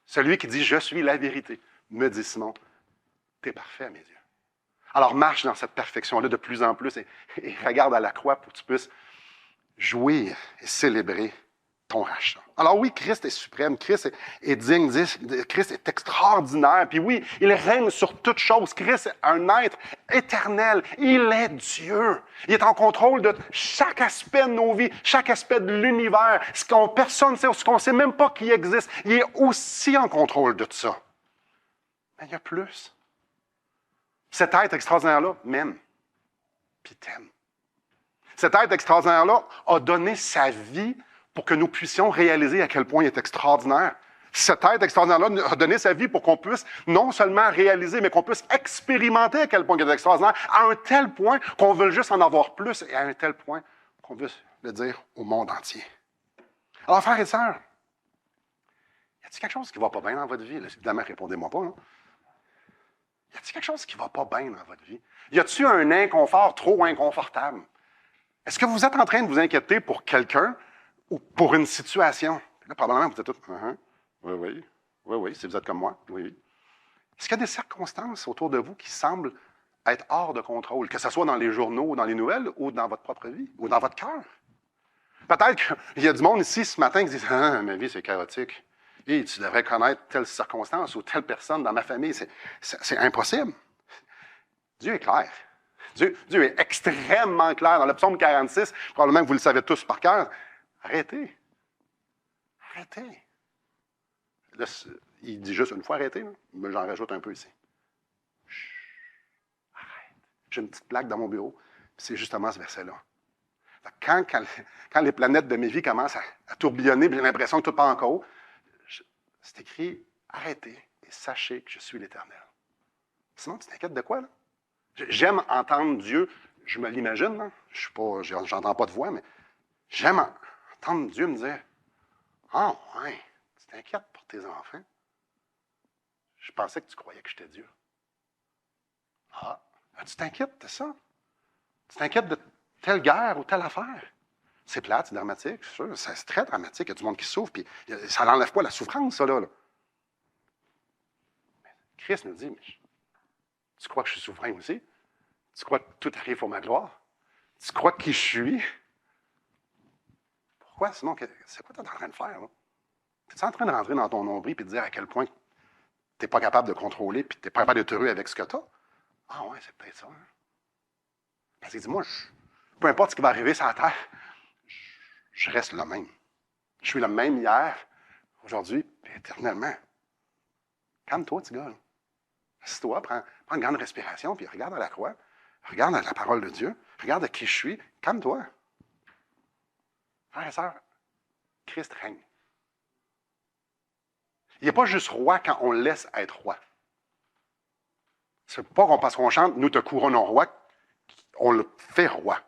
celui qui dit « Je suis la vérité », me dit Simon, « Tu es parfait à mes yeux. » Alors marche dans cette perfection-là de plus en plus et regarde à la croix pour que tu puisses jouir et célébrer ton rachat. Alors oui, Christ est suprême, Christ est digne, Christ est extraordinaire, puis oui, il règne sur toutes choses. Christ est un être éternel, il est Dieu. Il est en contrôle de chaque aspect de nos vies, chaque aspect de l'univers, personne ne sait, ce qu'on ne sait même pas qui existe. Il est aussi en contrôle de tout ça. Mais il y a plus. Cet être extraordinaire-là m'aime, puis t'aime. Cet être extraordinaire-là a donné sa vie pour que nous puissions réaliser à quel point il est extraordinaire. Cet être extraordinaire-là a donné sa vie pour qu'on puisse non seulement réaliser, mais qu'on puisse expérimenter à quel point il est extraordinaire, à un tel point qu'on veut juste en avoir plus, et à un tel point qu'on veut le dire au monde entier. Alors, frères et sœurs, y a-t-il quelque chose qui ne va pas bien dans votre vie? Là, évidemment, répondez-moi pas, là. Y a-t-il quelque chose qui ne va pas bien dans votre vie? Y a-t-il un inconfort trop inconfortable? Est-ce que vous êtes en train de vous inquiéter pour quelqu'un ou pour une situation? Là, probablement, vous êtes tous, oui, si vous êtes comme moi, oui. Est-ce qu'il y a des circonstances autour de vous qui semblent être hors de contrôle, que ce soit dans les journaux, dans les nouvelles, ou dans votre propre vie, ou dans votre cœur? Peut-être qu'il y a du monde ici ce matin qui dit « Ah, ma vie, c'est chaotique. » Et tu devrais connaître telle circonstance ou telle personne dans ma famille. C'est impossible. Dieu est clair. Dieu est extrêmement clair. Dans le psaume 46, probablement que vous le savez tous par cœur, arrêtez. Arrêtez. Là, il dit juste une fois arrêtez, là. Mais j'en rajoute un peu ici. Chut. Arrête. J'ai une petite plaque dans mon bureau, c'est justement ce verset-là. Quand les planètes de mes vies commencent à tourbillonner, j'ai l'impression que tout part en haut, c'est écrit « Arrêtez et sachez que je suis l'Éternel ». Sinon, tu t'inquiètes de quoi, là? J'aime entendre Dieu, je me l'imagine, là. J'entends pas de voix, mais j'aime entendre Dieu me dire « Ah, ouais, tu t'inquiètes pour tes enfants? Je pensais que tu croyais que j'étais Dieu. » Ah, tu t'inquiètes de ça? Tu t'inquiètes de telle guerre ou telle affaire? C'est plate, c'est dramatique, c'est sûr. C'est très dramatique. Il y a du monde qui souffre, puis ça n'enlève pas la souffrance, ça, là. Mais Christ nous dit, mais tu crois que je suis souverain aussi? Tu crois que tout arrive pour ma gloire? Tu crois qui je suis? Pourquoi? Sinon, c'est quoi tu es en train de faire, là? Tu es en train de rentrer dans ton nombril et de dire à quel point tu n'es pas capable de contrôler puis tu n'es pas capable d'être heureux avec ce que tu as? Ah ouais, c'est peut-être ça. Hein? Parce que dis-moi, peu importe ce qui va arriver sur la terre, je reste le même. Je suis le même hier, aujourd'hui, et éternellement. Calme-toi, petit gars. Assis-toi, prends une grande respiration, puis regarde à la croix, regarde à la parole de Dieu, regarde à qui je suis, calme-toi. Frères et sœurs, Christ règne. Il n'est pas juste roi quand on le laisse être roi. C'est pas parce qu'on chante « Nous te couronnons roi », on le fait roi.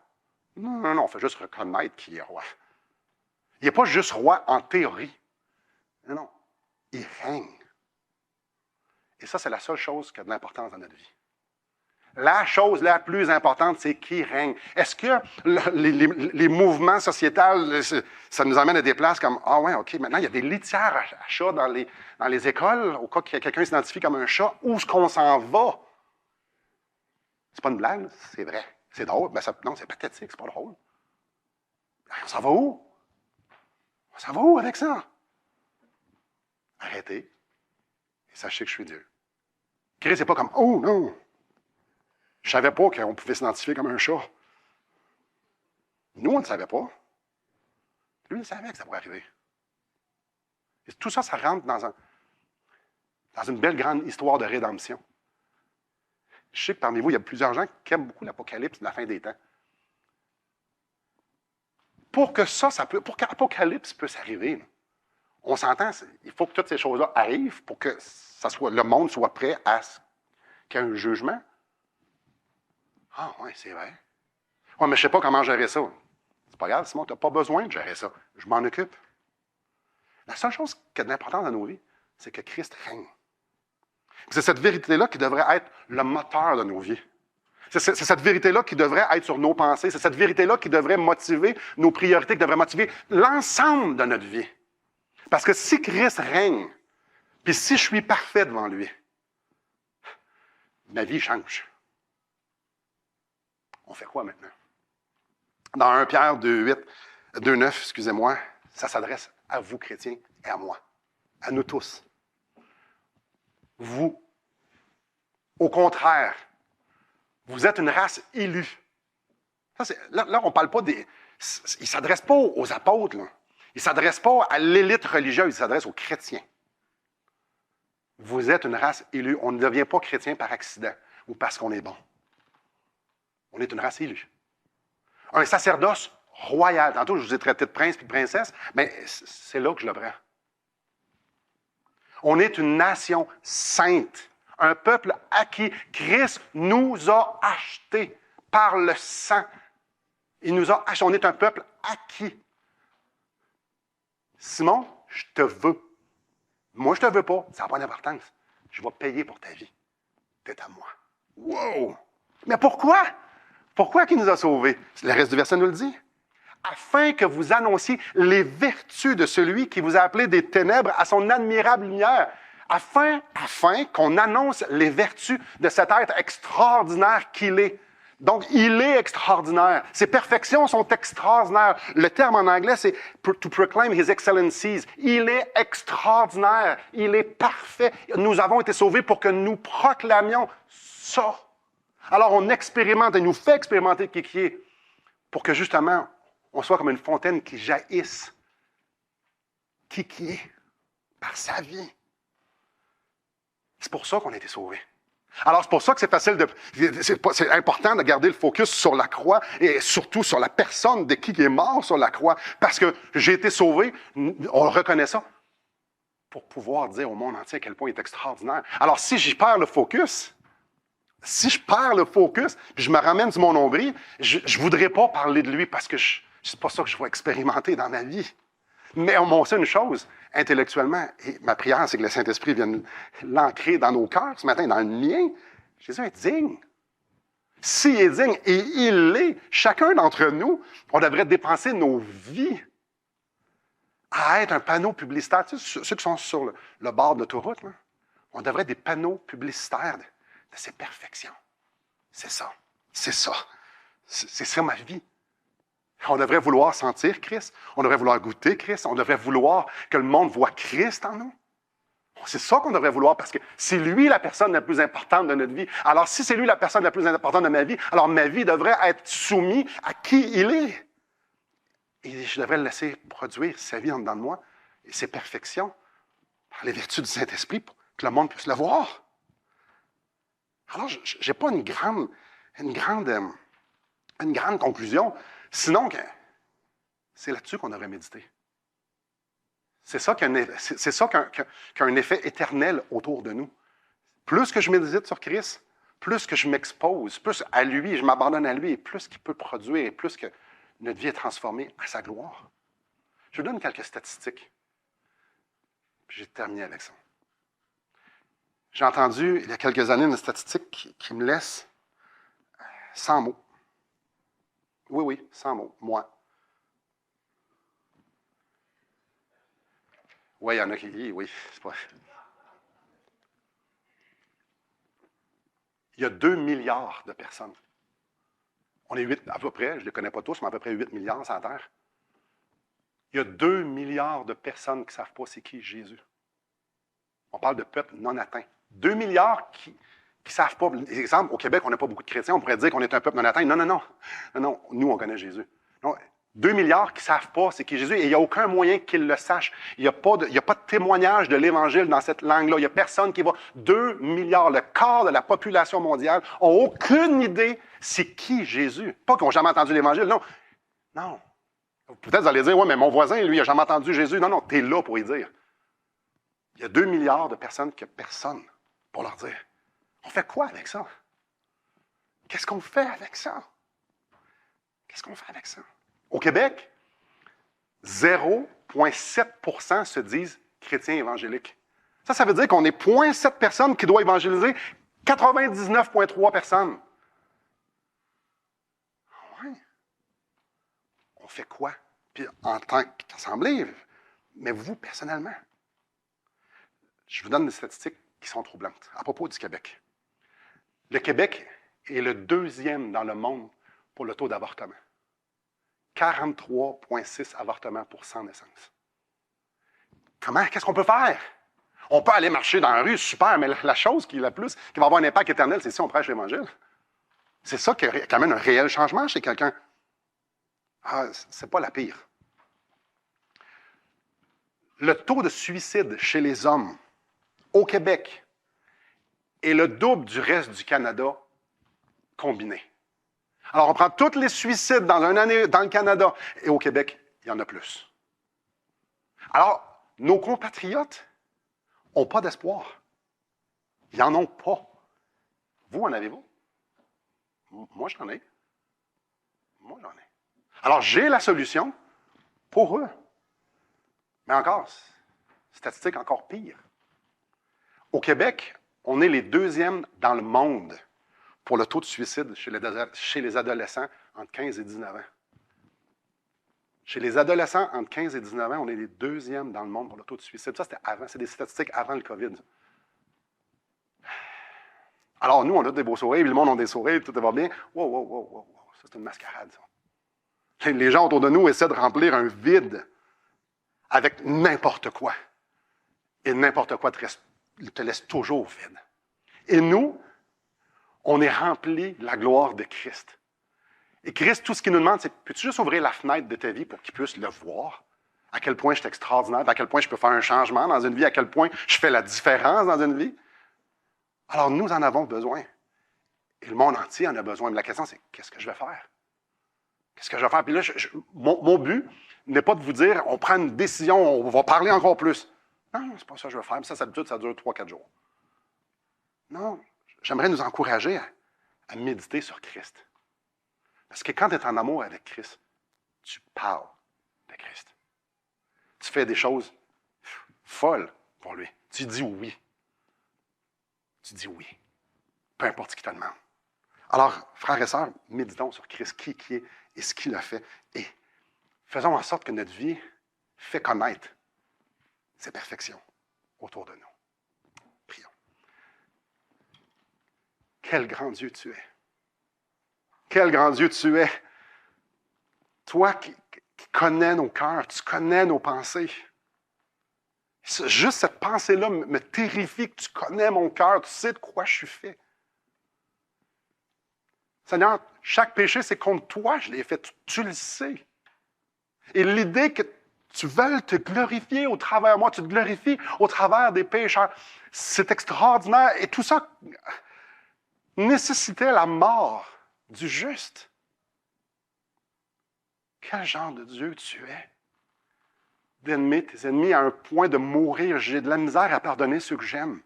Non, on fait juste reconnaître qu'il est roi. Il n'est pas juste roi en théorie. Non, il règne. Et ça, c'est la seule chose qui a de l'importance dans notre vie. La chose la plus importante, c'est qui règne. Est-ce que les mouvements sociétals, ça nous amène à des places comme « Ah ouais, OK, maintenant, il y a des litières à chats dans les écoles, au cas que quelqu'un s'identifie comme un chat. Où est-ce qu'on s'en va? » C'est pas une blague, c'est vrai. C'est drôle. Ben non, c'est pathétique, c'est pas drôle. On s'en va où? On s'en va où avec ça? Arrêtez et sachez que je suis Dieu. Christ, c'est pas comme « Oh non! Je ne savais pas qu'on pouvait s'identifier comme un chat. » Nous, on ne savait pas. Lui, il savait que ça pourrait arriver. Et tout ça, ça rentre dans une belle grande histoire de rédemption. Je sais que parmi vous, il y a plusieurs gens qui aiment beaucoup l'Apocalypse de la fin des temps. Pour qu'Apocalypse puisse arriver, là, on s'entend, il faut que toutes ces choses-là arrivent pour que le monde soit prêt à qu'il y ait un jugement. Ah oui, c'est vrai. Oui, mais je ne sais pas comment gérer ça. C'est pas grave, Simon, tu n'as pas besoin de gérer ça. Je m'en occupe. La seule chose qui a de l'importance dans nos vies, c'est que Christ règne. C'est cette vérité-là qui devrait être le moteur de nos vies. C'est cette vérité-là qui devrait être sur nos pensées. C'est cette vérité-là qui devrait motiver nos priorités, qui devrait motiver l'ensemble de notre vie. Parce que si Christ règne, puis si je suis parfait devant lui, ma vie change. On fait quoi maintenant? Dans 1 Pierre 2,9, excusez-moi, ça s'adresse à vous, chrétiens, et à moi, à nous tous. Vous, au contraire, vous êtes une race élue. Là, on ne parle pas des... Il ne s'adresse pas aux apôtres, là. Il ne s'adresse pas à l'élite religieuse, il s'adresse aux chrétiens. Vous êtes une race élue. On ne devient pas chrétien par accident ou parce qu'on est bon. On est une race élue. Un sacerdoce royal. Tantôt, je vous ai traité de prince et de princesse, mais c'est là que je le prends. On est une nation sainte, un peuple à qui Christ nous a achetés par le sang. Il nous a achetés. On est un peuple acquis. Simon, je te veux. Moi, je te veux pas. Ça n'a pas d'importance. Je vais payer pour ta vie. T'es à moi. Wow! Mais pourquoi? Pourquoi qu'il nous a sauvés? Le reste du verset nous le dit. Afin que vous annonciez les vertus de celui qui vous a appelé des ténèbres à son admirable lumière. Afin qu'on annonce les vertus de cet être extraordinaire qu'il est. Donc, il est extraordinaire. Ses perfections sont extraordinaires. Le terme en anglais, c'est to proclaim his excellencies. Il est extraordinaire. Il est parfait. Nous avons été sauvés pour que nous proclamions ça. Alors, on expérimente et nous fait expérimenter qui est pour que, justement, on soit comme une fontaine qui jaillisse. Qui est par sa vie. C'est pour ça qu'on a été sauvés. Alors, c'est pour ça que c'est facile c'est important de garder le focus sur la croix et surtout sur la personne de qui est mort sur la croix. Parce que j'ai été sauvé, on reconnaît ça, pour pouvoir dire au monde entier à quel point il est extraordinaire. Alors, si j'y perds le focus, puis je me ramène sur mon nombril, je ne voudrais pas parler de lui parce que c'est pas ça que je vais expérimenter dans ma vie. Mais on sait une chose, intellectuellement, et ma prière, c'est que le Saint-Esprit vienne l'ancrer dans nos cœurs ce matin, dans le mien. Jésus est digne. S'il est digne, et il l'est, chacun d'entre nous, on devrait dépenser nos vies à être un panneau publicitaire. Tu sais, ceux qui sont sur le bord de l'autoroute, là, on devrait être des panneaux publicitaires de ses perfections. C'est ça. C'est ça ma vie. On devrait vouloir sentir Christ. On devrait vouloir goûter Christ. On devrait vouloir que le monde voit Christ en nous. C'est ça qu'on devrait vouloir parce que c'est lui la personne la plus importante de notre vie. Alors, si c'est lui la personne la plus importante de ma vie, alors ma vie devrait être soumise à qui il est. Et je devrais le laisser produire sa vie en dedans de moi et ses perfections par les vertus du Saint-Esprit pour que le monde puisse le voir. Alors, je n'ai pas une grande conclusion. Sinon, c'est là-dessus qu'on devrait méditer. C'est ça qui a un effet éternel autour de nous. Plus que je médite sur Christ, plus que je m'expose, plus à lui, je m'abandonne à lui, et plus qu'il peut produire, et plus que notre vie est transformée à sa gloire. Je vous donne quelques statistiques. Puis j'ai terminé avec ça. J'ai entendu, il y a quelques années, une statistique qui me laisse sans mots. Oui, sans mots. Moi. Oui, il y en a qui disent, oui, c'est pas... Il y a 2 milliards de personnes. On est 8 à peu près, je ne les connais pas tous, mais à peu près 8 milliards sur la Terre. Il y a 2 milliards de personnes qui ne savent pas c'est qui Jésus. On parle de peuple non atteint. 2 milliards qui ne savent pas. Exemple, au Québec, on n'a pas beaucoup de chrétiens, on pourrait dire qu'on est un peuple non atteint. Non, nous, on connaît Jésus. Non, 2 milliards qui ne savent pas c'est qui Jésus et il n'y a aucun moyen qu'ils le sachent. Il n'y a pas de témoignage de l'Évangile dans cette langue-là. Il n'y a personne qui va. 2 milliards, le quart de la population mondiale, n'ont aucune idée c'est qui Jésus. Pas qu'ils n'ont jamais entendu l'Évangile, non. Non. Peut-être vous allez dire, oui, mais mon voisin, lui, il n'a jamais entendu Jésus. Non, non, tu es là pour y dire. Il y a 2 milliards de personnes qui n'ont personne pour leur dire. On fait quoi avec ça? Qu'est-ce qu'on fait avec ça? Qu'est-ce qu'on fait avec ça? Au Québec, 0,7% se disent chrétiens évangéliques. Ça veut dire qu'on est 0,7 personnes qui doivent évangéliser 99,3 personnes. Oui. On fait quoi? Puis en tant qu'assemblée, mais vous, personnellement. Je vous donne des statistiques qui sont troublantes à propos du Québec. Le Québec est le 2e dans le monde pour le taux d'avortement. 43,6 avortements pour 100 naissances. Comment? Qu'est-ce qu'on peut faire? On peut aller marcher dans la rue, super, mais la chose qui est la plus, qui va avoir un impact éternel, c'est si on prêche l'Évangile. C'est ça qui amène un réel changement chez quelqu'un. Ah, c'est pas la pire. Le taux de suicide chez les hommes au Québec est le double du reste du Canada combiné. Alors, on prend tous les suicides dans une année dans le Canada et au Québec, il y en a plus. Alors, nos compatriotes n'ont pas d'espoir. Ils n'en ont pas. Vous, en avez-vous? Moi, j'en ai. Moi, j'en ai. Alors, j'ai la solution pour eux. Mais encore, statistique encore pire. Au Québec, on est les 2e dans le monde pour le taux de suicide chez les adolescents entre 15 et 19 ans. Chez les adolescents entre 15 et 19 ans, on est les 2e dans le monde pour le taux de suicide. Ça, c'était avant. C'est des statistiques avant le COVID. Alors, nous, on a des beaux sourires, puis le monde a des sourires, tout va bien. Wow. Ça, c'est une mascarade, ça. Les gens autour de nous essaient de remplir un vide avec n'importe quoi. Et n'importe quoi te laisse toujours vide. Et nous, on est remplis de la gloire de Christ. Et Christ, tout ce qu'il nous demande, c'est, peux-tu juste ouvrir la fenêtre de ta vie pour qu'il puisse le voir? À quel point je suis extraordinaire, à quel point je peux faire un changement dans une vie, à quel point je fais la différence dans une vie. Alors, nous en avons besoin. Et le monde entier en a besoin. Mais la question, c'est, qu'est-ce que je vais faire? Qu'est-ce que je vais faire? Puis là, mon but n'est pas de vous dire, on prend une décision, on va parler encore plus. Non, c'est pas ça que je veux faire. Ça, d'habitude, ça dure 3-4 jours. Non, j'aimerais nous encourager à méditer sur Christ. Parce que quand tu es en amour avec Christ, tu parles de Christ. Tu fais des choses folles pour lui. Tu dis oui. Tu dis oui. Peu importe ce qu'il te demande. Alors, frères et sœurs, méditons sur Christ, qui est et ce qu'il a fait. Et faisons en sorte que notre vie fait connaître ses perfections autour de nous. Prions. Quel grand Dieu tu es. Quel grand Dieu tu es. Toi qui connais nos cœurs, tu connais nos pensées. Juste cette pensée-là me terrifie que tu connais mon cœur, tu sais de quoi je suis fait. Seigneur, chaque péché, c'est contre toi, je l'ai fait, tu le sais. Et l'idée que tu veux te glorifier au travers de moi, tu te glorifies au travers des pécheurs, c'est extraordinaire. Et tout ça nécessitait la mort du juste. Quel genre de Dieu tu es? D'aimer tes ennemis à un point de mourir. J'ai de la misère à pardonner ceux que j'aime.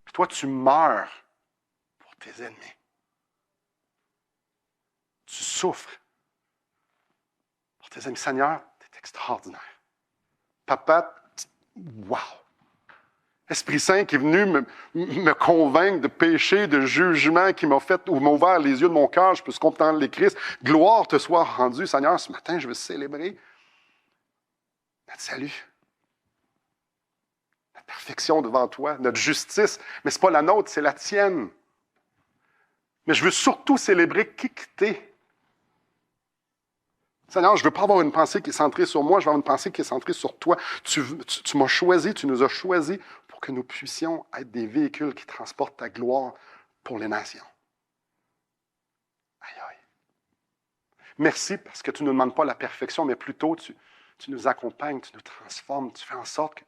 Puis toi, tu meurs pour tes ennemis. Tu souffres pour tes ennemis. Seigneur, tu es extraordinaire. Papa, wow! Esprit Saint qui est venu me convaincre de péché, de jugement, qui m'a ouvert les yeux de mon cœur, je peux comprendre les Christ. Gloire te soit rendue, Seigneur. Ce matin, je veux célébrer notre salut, notre perfection devant toi, notre justice. Mais ce n'est pas la nôtre, c'est la tienne. Mais je veux surtout célébrer qui tu es. Seigneur, je ne veux pas avoir une pensée qui est centrée sur moi, je veux avoir une pensée qui est centrée sur toi. Tu m'as choisi, tu nous as choisis pour que nous puissions être des véhicules qui transportent ta gloire pour les nations. Aïe, aïe. Merci parce que tu ne nous demandes pas la perfection, mais plutôt tu nous accompagnes, tu nous transformes, tu fais en sorte que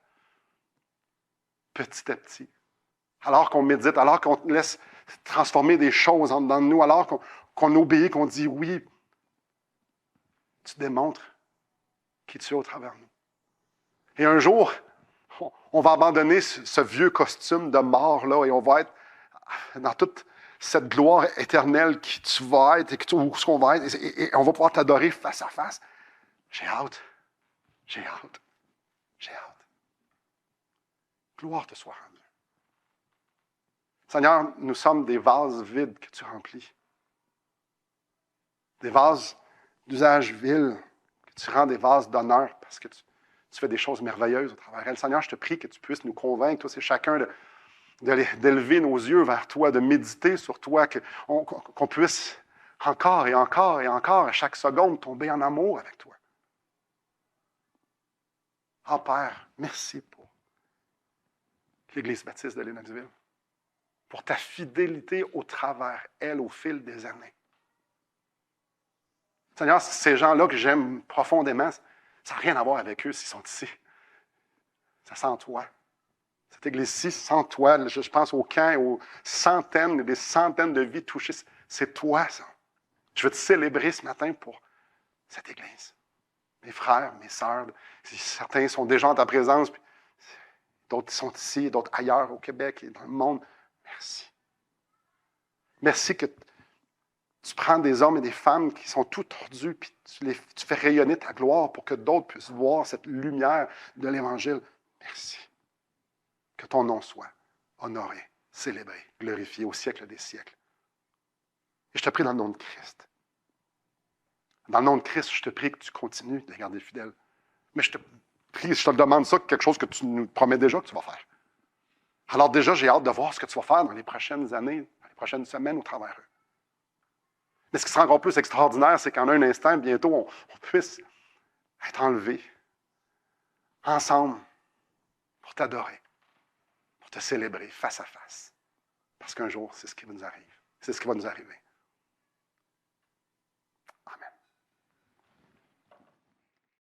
petit à petit, alors qu'on médite, alors qu'on laisse transformer des choses en dedans de nous, alors qu'on obéit, qu'on dit oui, tu démontres qui tu es au travers de nous. Et un jour, on va abandonner ce vieux costume de mort-là et on va être dans toute cette gloire éternelle qui tu vas être et où ce qu'on va être et on va pouvoir t'adorer face à face. J'ai hâte. J'ai hâte. J'ai hâte. Gloire te soit rendue. Seigneur, nous sommes des vases vides que tu remplis. Des vases d'usage vil que tu rends des vases d'honneur parce que tu fais des choses merveilleuses au travers d'elles. Seigneur, je te prie que tu puisses nous convaincre, toi, c'est chacun d'élever nos yeux vers toi, de méditer sur toi, qu'on puisse encore et encore et encore, à chaque seconde, tomber en amour avec toi. Ah, Père, merci pour l'Église baptiste de Lénoxville, pour ta fidélité au travers elle au fil des années. Seigneur, ces gens-là que j'aime profondément, ça n'a rien à voir avec eux s'ils sont ici. Ça sent toi. Cette église-ci, sans toi, je pense au camp, aux centaines et des centaines de vies touchées. C'est toi, ça. Je veux te célébrer ce matin pour cette église. Mes frères, mes sœurs, certains sont déjà en ta présence, puis d'autres sont ici, d'autres ailleurs au Québec et dans le monde. Merci. Merci que tu prends des hommes et des femmes qui sont tout tordus, puis tu fais rayonner ta gloire pour que d'autres puissent voir cette lumière de l'Évangile. Merci. Que ton nom soit honoré, célébré, glorifié au siècle des siècles. Et je te prie dans le nom de Christ. Dans le nom de Christ, je te prie que tu continues de les garder fidèles. Mais je te prie, je te demande ça, quelque chose que tu nous promets déjà que tu vas faire. Alors déjà, j'ai hâte de voir ce que tu vas faire dans les prochaines années, dans les prochaines semaines au travers d'eux. Mais ce qui sera encore plus extraordinaire, c'est qu'en un instant, bientôt, on puisse être enlevés ensemble pour t'adorer, pour te célébrer face à face. Parce qu'un jour, c'est ce qui va nous arriver. C'est ce qui va nous arriver.